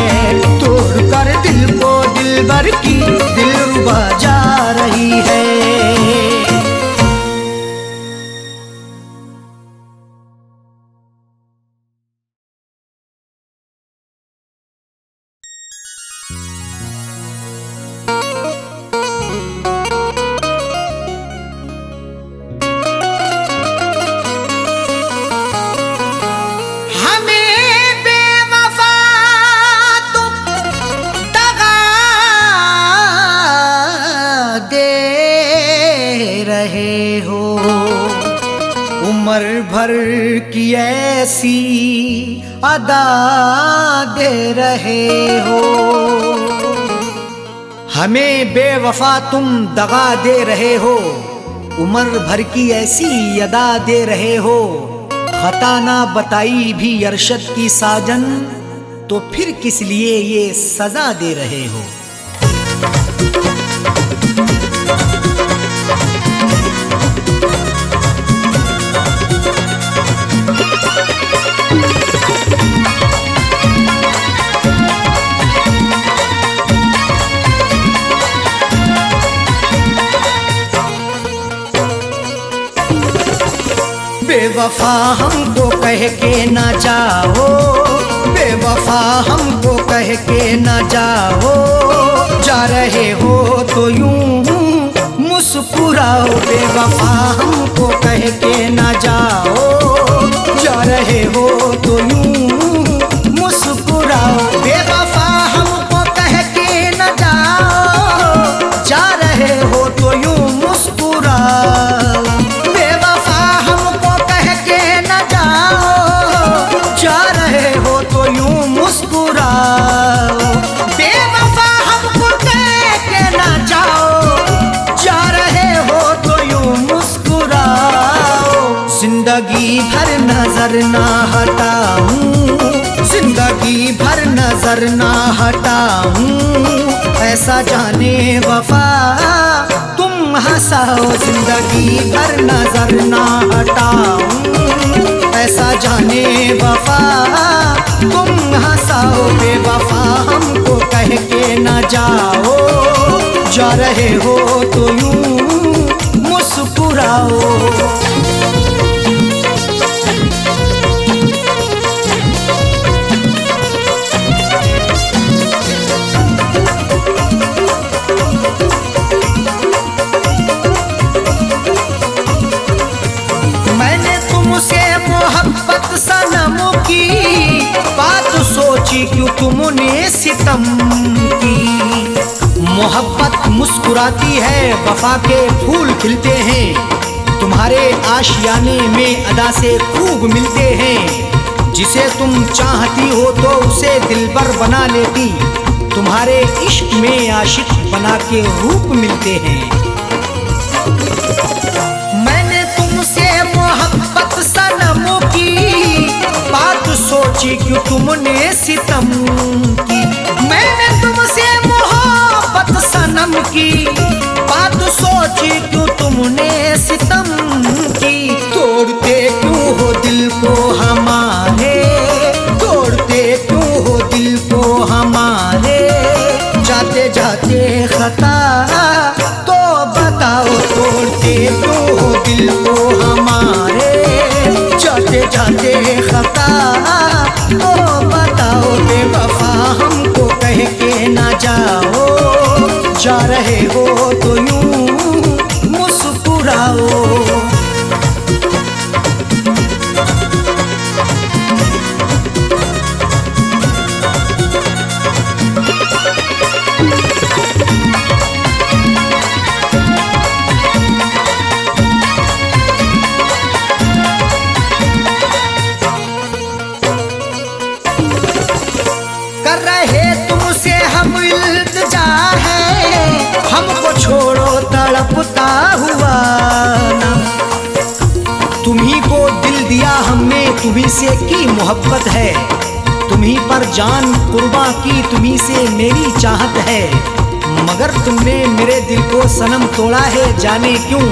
तोड़कर दिल को दिलबर की दिलरुबा जा रही है। उम्र भर की ऐसी अदा दे रहे हो, हमें बेवफा तुम दगा दे रहे हो, उम्र भर की ऐसी अदा दे रहे हो। खता ना बताई भी अरशद की साजन, तो फिर किस लिए ये सजा दे रहे हो। बेवफा हमको कह के ना जाओ, बेवफा हमको कह के ना जाओ, जा रहे हो तो यूं मुस्कुराओ। बेवफा हमको कह के ना जाओ, जा रहे हो तो यूं मुस्कुराओ। बेवफा हमको कह के ना जाओ, जा रहे हो तो यूं मुस्कुराओ। बेवफा हमको कह के ना जाओ, जा रहे हो तो यूं मुस्कुराओ। बेवफा हमको कह के ना जाओ, जा रहे हो तो यूं मुस्कुराओ। जिंदगी भर नजर ना हटाऊं, जिंदगी भर नजर ना हटाऊं, ऐसा जाने वफा तुम हंसाओ। जिंदगी भर नजर ना हटाऊं, ऐसा जाने वफा तुम हंसाओ। बेवफा हमको कह के ना जाओ, जा रहे हो तो यूं मुस्कुराओ। मैंने तुमसे मोहब्बत सनम की बात सोची, क्यों तुमने सितम की। मोहब्बत मुस्कुराती है, वफा के फूल खिलते हैं, तुम्हारे आशियाने में अदा से खूब मिलते हैं। जिसे तुम चाहती हो तो उसे दिलबर बना लेती, तुम्हारे इश्क में आशिक बना के रूप मिलते हैं। मैंने तुमसे मोहब्बत सनम की बात सोची, क्यों तुमने सितम की। मैंने तुमसे मोहब्बत सनम की बात सोची, क्यों तुमने सितम की। तोड़ते क्यों हो दिल को हमारे, तोड़ते क्यों हो दिल को हमारे, जाते जाते खता तो बताओ। तोड़ते क्यों हो दिल को हमारे, जाते जाते खता, तो बताओ बेवफा हमको कह के ना जाओ, जा रहे हो तो यूं मुस्कुराओ। कर रहे तुमसे हम इल्तिजा है, हमको छोड़ो तड़पता हुआ ना। तुम्ही को दिल दिया हमने, तुम्ही से की मोहब्बत है, तुम्ही पर जान कुर्बां की, तुम्ही से मेरी चाहत है। मगर तुमने मेरे दिल को सनम तोड़ा है, जाने क्यों?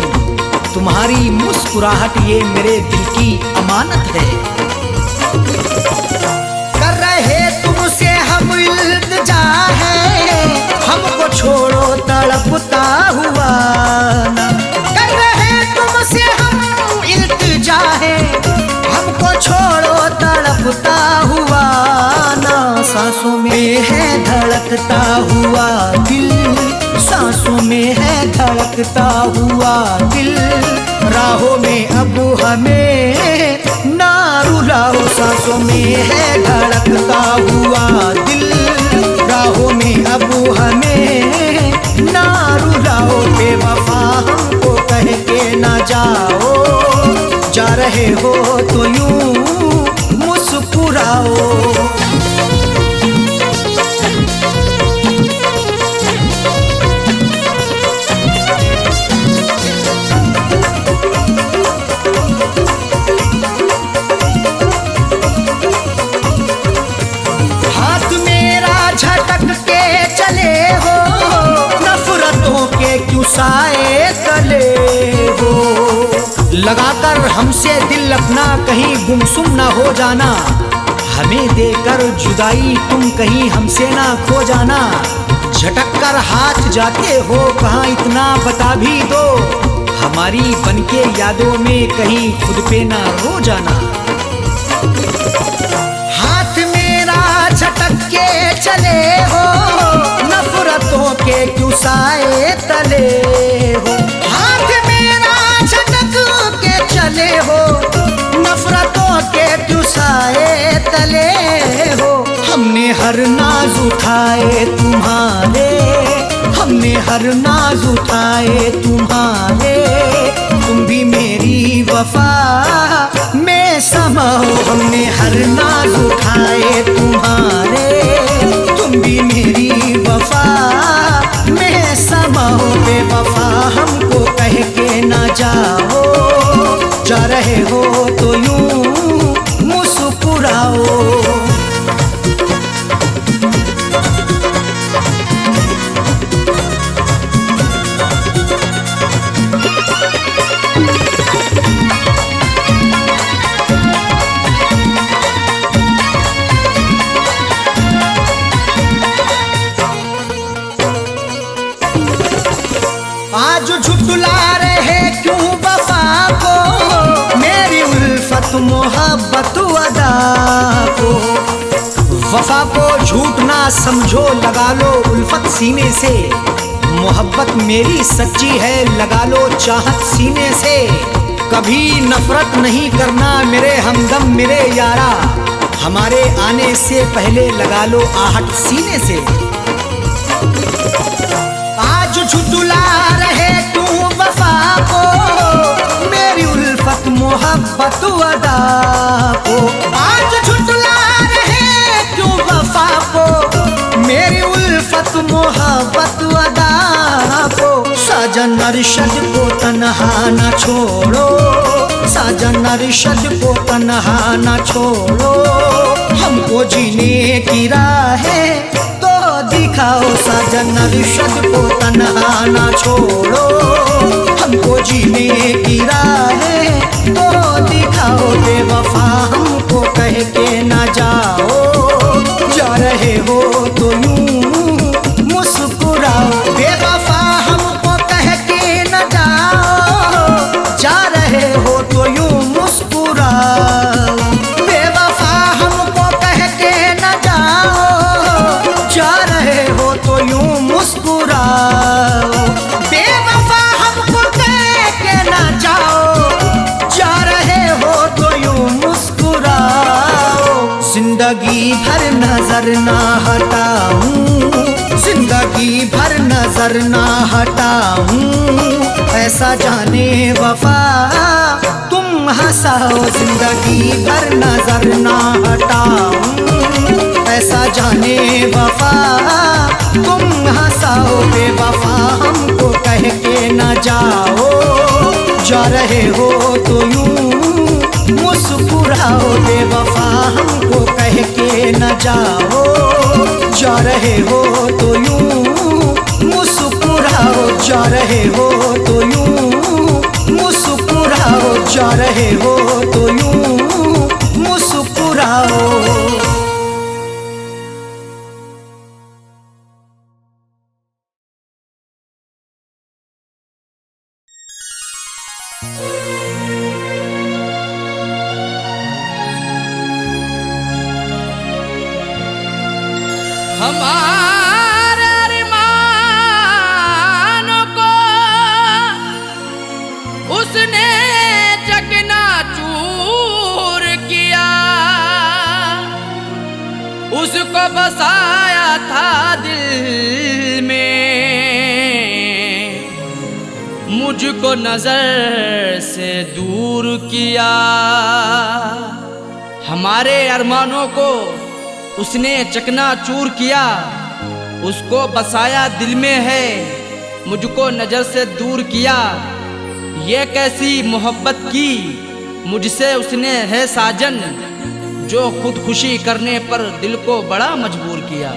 तुम्हारी मुस्कुराहट ये मेरे दिल की अमानत है। कर रहे तुमसे हम इल्तिजा है, हमको छोड़ो तड़पता हुआ ना। कर रहे तुमसे हम इल्तिजा है, हमको छोड़ो तड़पता हुआ ना। सांसों में है धड़कता हुआ दिल, सांसों में है धड़कता हुआ दिल, राहों में अब हमें ना रुलाओ। सांसों में है धड़कता हुआ दिल, राहों में अब हमें ना रुलाओ। बेवफा हमको कह के ना जाओ, जा रहे हो तो यूं मुस्कुराओ। हाथ मेरा झटक के चले हो, नफरतों के क्यों साए तले हो। लगाकर हमसे दिल अपना कहीं गुमसुम ना हो जाना, हमें देकर जुदाई तुम कहीं हमसे ना खो जाना। झटक कर हाथ जाते हो कहाँ इतना बता भी दो, हमारी बनके यादों में कहीं खुद पे ना रो जाना। हाथ मेरा झटक के चले हो, नफरतों के क्यों साए तले हो। हाथ मेरा झटक के चले हो, नफरतों के क्यों साए तले हो। हमने हर नाज उठाए तुम्हारे, हमने हर नाज उठाए तुम्हारे, तुम भी मेरी वफा में समाओ। हमने हर नाज उठाए तुम्हारे, तुम भी मेरी वफा में समाओ। बेवफा हमको कह के ना जाओ, जा रहे हो तो यूं मुस्कुराओ। आज झुठला रहे क्यों वफा को, मेरी उल्फत मोहब्बत अदा को। वफा को झूठ ना समझो, लगा लो उल्फत सीने से, मोहब्बत मेरी सच्ची है, लगा लो चाहत सीने से। कभी नफरत नहीं करना मेरे हमदम मेरे यारा, हमारे आने से पहले लगा लो आहट सीने से। आज झुठला रहे तू वफा को, मेरी उल्फत मोहब्बत अदा को। आज झुठला रहे तू वफा को, मेरी उल्फत मोहब्बत अदा को। साजन अरशद को तन्हा न छोड़ो, साजन अरशद को तन्हा न छोड़ो, हमको जीने की राहें तो दिखाओ। साजन अरशद को तन्हा न छोड़ो, हमको जीने की राहें तो दिखाओ। बेवफा हमको कह के ना जाओ, जा रहे हो तो यूं मुस्कुराओ। बेवफा हमको कह के न जाओ, जा रहे हो तो यूं मुस्कुराओ। जिंदगी भर नजर ना हटाऊं, जिंदगी भर नजर ना हटाऊं, ऐसा जाने वफा तुम हंसाओ। जिंदगी भर नजर ना हटाऊं, ऐसा जाने वफा तुम हंसाओ। बेवफा हमको कह के न जाओ, जा रहे हो तो यूं मुस्कुराओ। बेवफा हमको कह के न जाओ, जा रहे हो तो यूं मुस्कुराओ। जा रहे हो तो यूं मुस्कुराओ, जा रहे हो तो यूं मुस्कुराओ। हमारे अरमानों को उसने चकनाचूर किया, उसको बसाया था दिल में, मुझको नजर से दूर किया। हमारे अरमानों को उसने चकनाचूर किया, उसको बसाया दिल में है, मुझको नजर से दूर किया। ये कैसी मोहब्बत की मुझसे उसने है साजन, जो खुदकुशी करने पर दिल को बड़ा मजबूर किया।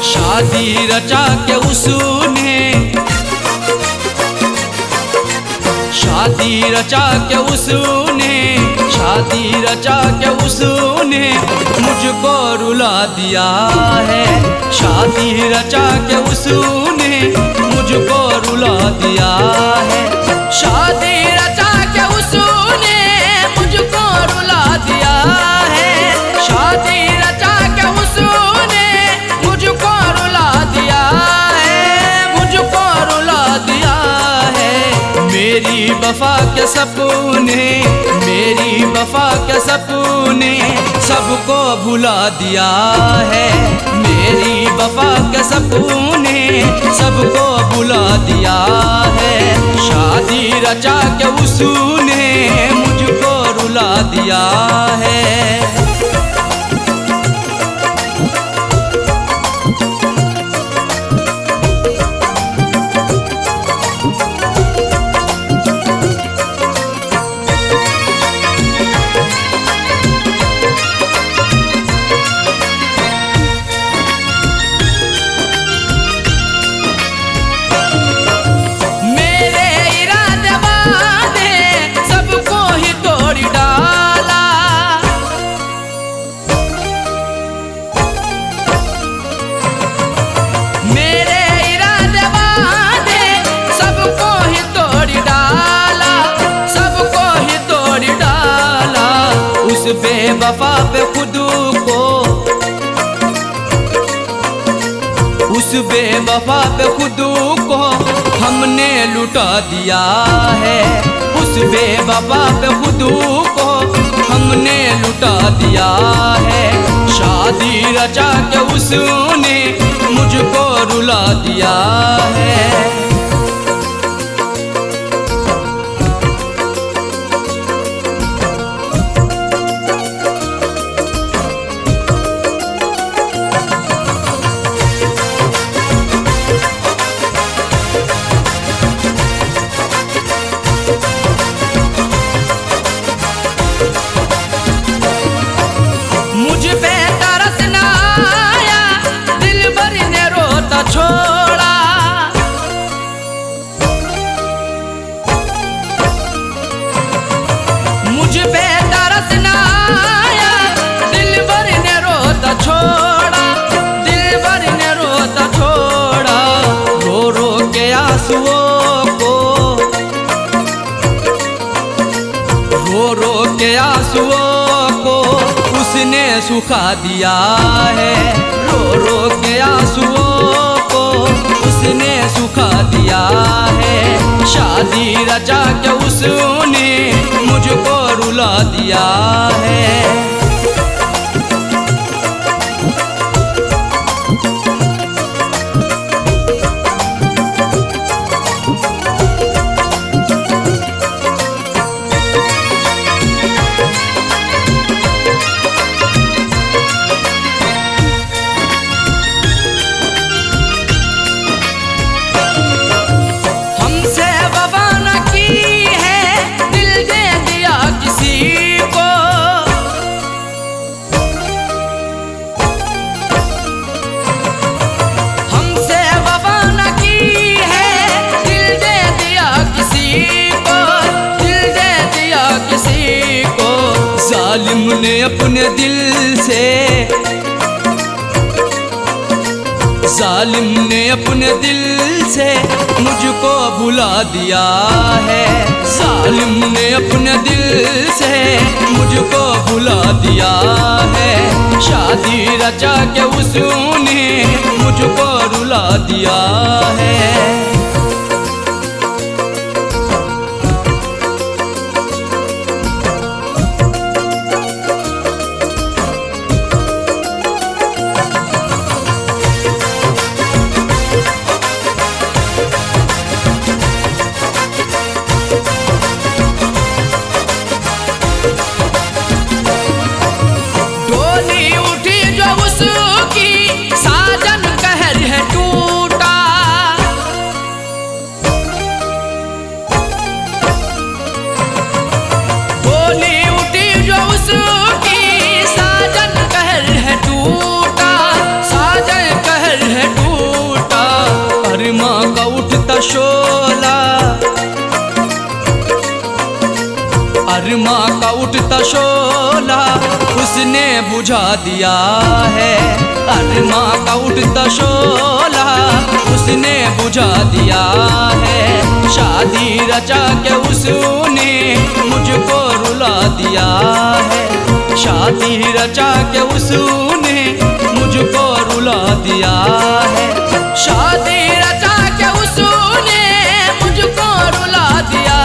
शादी रचा के उसने, शादी रचा के उसने, शादी रचा के उसने मुझको रुला दिया है। शादी रचा के उसने मुझको रुला दिया है। शादी रचा के उसने मुझको रुला दिया है। शादी रचा के उसने मुझको रुला दिया है, मुझको रुला दिया है। मेरी वफा के सपने, मेरी वफा के सपने सबको भुला दिया है। मेरी वफा के सपने सबको भुला दिया है। शादी रचा के उसने मुझको रुला दिया है। बेवफा पे खुद को, उस बेवफा पे खुद को हमने लुटा दिया है। उस बेवफा पे खुद को हमने लुटा दिया है। शादी रचा के उसने मुझको रुला दिया है। मुझ पे तरस ना आया, दिल भर ने रोता छोड़ा। आंसुओं को उसने सुखा दिया है। रो रो के आंसुओं को उसने सुखा दिया है। शादी रचा के उसने मुझको रुला दिया है। जालिम ने अपने दिल से, जालिम ने अपने दिल से मुझको भुला दिया है। जालिम ने अपने दिल से मुझको भुला दिया है। शादी रचा के उसने मुझको रुला दिया है। शोला अरमा का उठता शोला उसने बुझा दिया है। अरमा का उठता शोला उसने बुझा दिया है। शादी रचा के उसने मुझको रुला दिया है। शादी रचा के उसने मुझको रुला दिया है। शादी रचा के उसने मुझको रुला दिया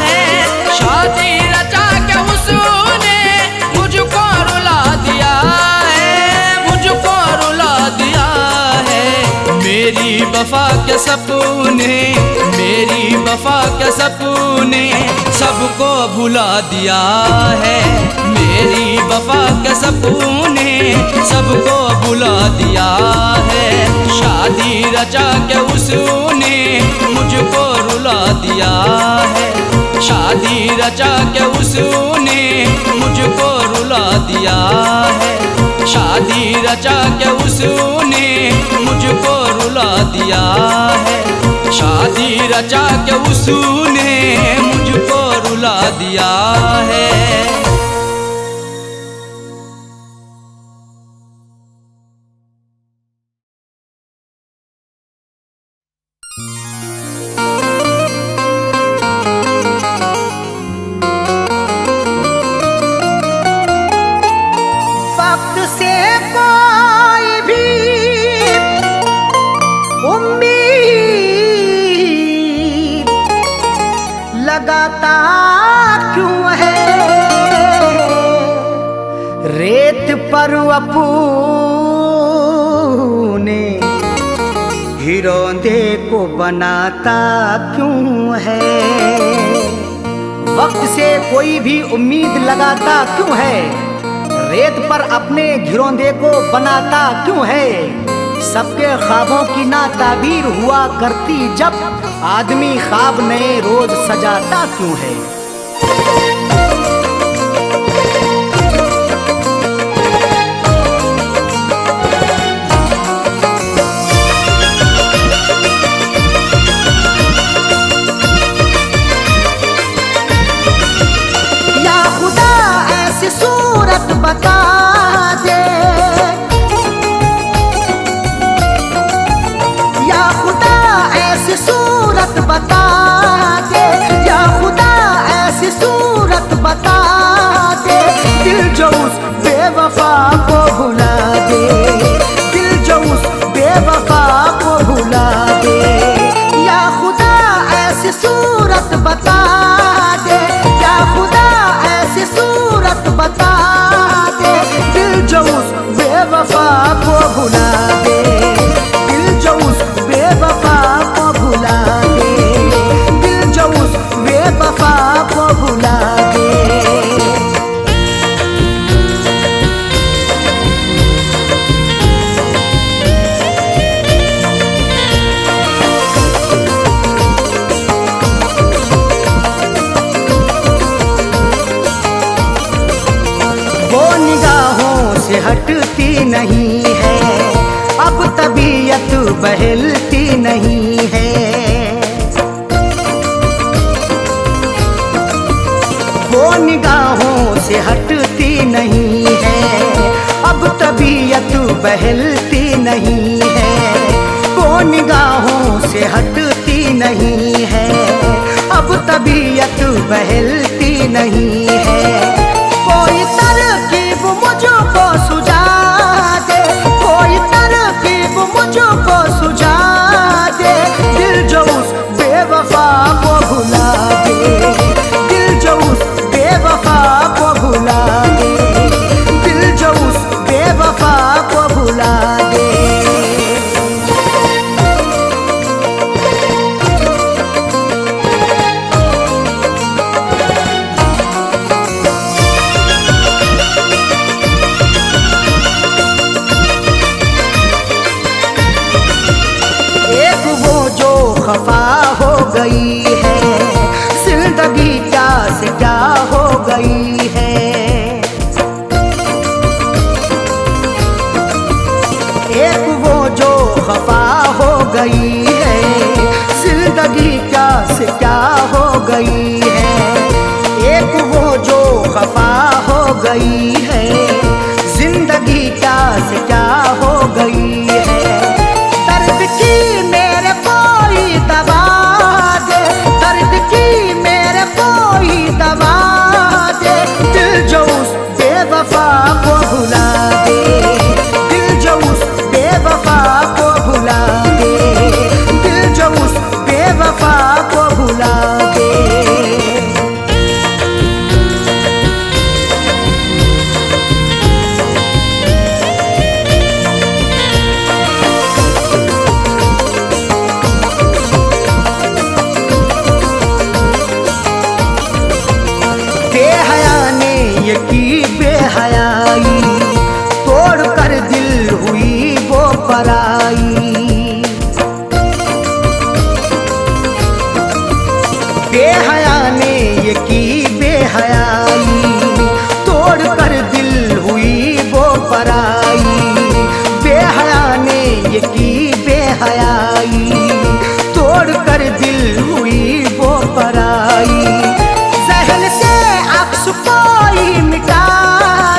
है। शादी रचा के उसने मुझको रुला दिया है। मुझको रुला दिया है। मेरी वफा के सपने, मेरी वफा के सपने सबको भुला दिया है। मेरी वफा के सपने सबको भुला दिया है। शादी रचा के उसने मुझको रुला दिया है। शादी रचा के उसने मुझको रुला दिया है। शादी रचा के उसने मुझको रुला दिया है। शादी रचा के उसने मुझको रुला दिया है। लगाता क्यों है रेत पर अपने हिरोंदे को बनाता क्यों है। वक्त से कोई भी उम्मीद लगाता क्यों है। रेत पर अपने घिरौंदे को बनाता क्यों है। सबके ख्वाबों की ना ताबीर हुआ करती जब आदमी ख्वाब नए रोज सजाता क्यों है। या खुदा ऐसी सूरत बता दे, या खुदा ऐसी सूरत बता दे, या खुदा ऐसी सूरत बता दे सूरत बता दे, क्या खुदा ऐसी सूरत बता दे, दिल जो उस बेवफा को भुला दे, दिल जो उस बेवफा को भुला दे, दिल जो उस बेवफा को भुला दे। हटती नहीं है, अब तबीयत बहलती नहीं है, वो निगाहों से हटती नहीं है, अब तबीयत बहलती नहीं है, वो निगाहों से हटती नहीं है, अब तबीयत बहलती नहीं है। कोई तरकीब मुझको सुझा दे, कोई तरकीब मुझको सुझा दे, दिल जो उस बेवफा को भुला दे, दिल जो उस बेवफा को भुला दे, दिल जो उस बेवफा को भुला दे। खफा हो गई है, जिंदगी क्या से क्या हो गई है, एक वो जो खफा हो गई है, जिंदगी क्या से क्या हो गई है, एक वो जो खफा हो गई है, जिंदगी क्या से क्या हो गई है। दर्द की मेरे कोई दवा दे, दर्द की मेरे कोई दवा दे, दिल जो उस बेवफा को भुला दे, दिल जो उस बेवफा को भुला दे, दिल जो उस बेवफा को भुला दे। की बेहयाई तोड़ कर दिल हुई वो पराई, बेहया ने ये की बेहयाई तोड़ कर दिल हुई वो पराई, बेहया ने ये की बेहयाई तोड़ कर दिल हुई वो पराई। जहन से अक्स कोई मिटा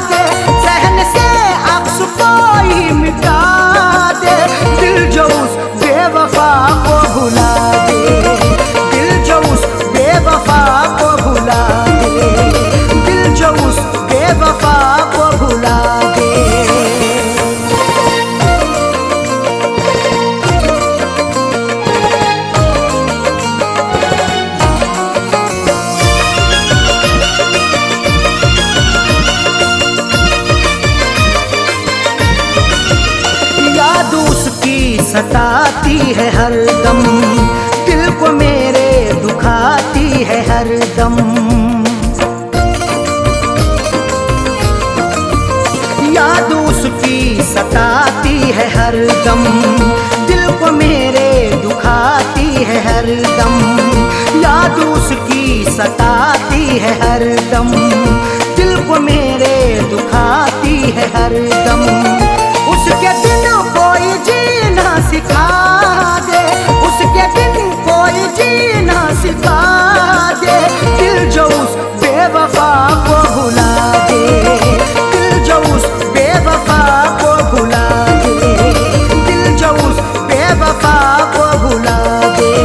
दे, जहन से अक्स कोई मिटा दे, दिल जो उस बेवफा को भुला दे, दिल जो उस बेवफा को भुला दे, दिल जो उस बेवफा को भुला दे। सताती है हर दम, दिल को मेरे दुखाती है हर दम, याद उसकी सताती है हर दम, दिल को मेरे दुखाती है हर दम, याद उसकी सताती है हर दम, दिल को मेरे दुखाती है हर दम। उसके दिन कोई जीना सिखा दे, उसके दिन कोई जीना सिखा दे, दिल जो उस बेवफा को भुला दे, दिल जो उस बेवफा को भुला दे, दिल जो उस बेवफा को भुला दे।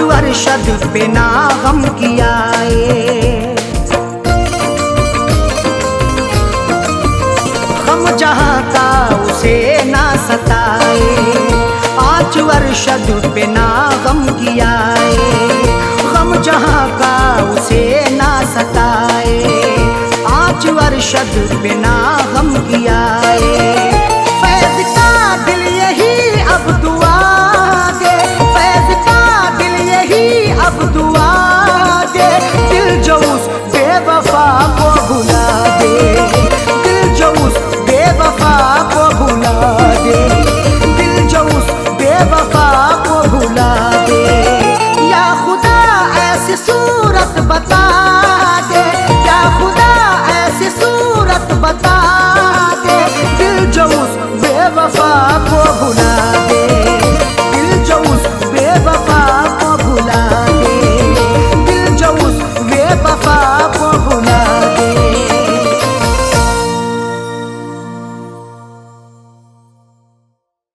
अरशद पे ना गम किया गम जहाँ का उसे ना सताए, पाँच अरशद पे ना गम किया गम जहाँ का उसे ना सताए, पाँच अरशद पे ना गम किया फैज़ का दिल यही अब दुआ दे, फैज़ का दिल यही अब दुआ दे, दिल जो उस बेवफा को भुला दे, दिल जो उस बेवफा को भुला दे, दिल जो उस बेवफा को भुला दे। या खुदा ऐसी सूरत बता दे, या खुदा ऐसी सूरत बता दे, दिल जो उस बेवफा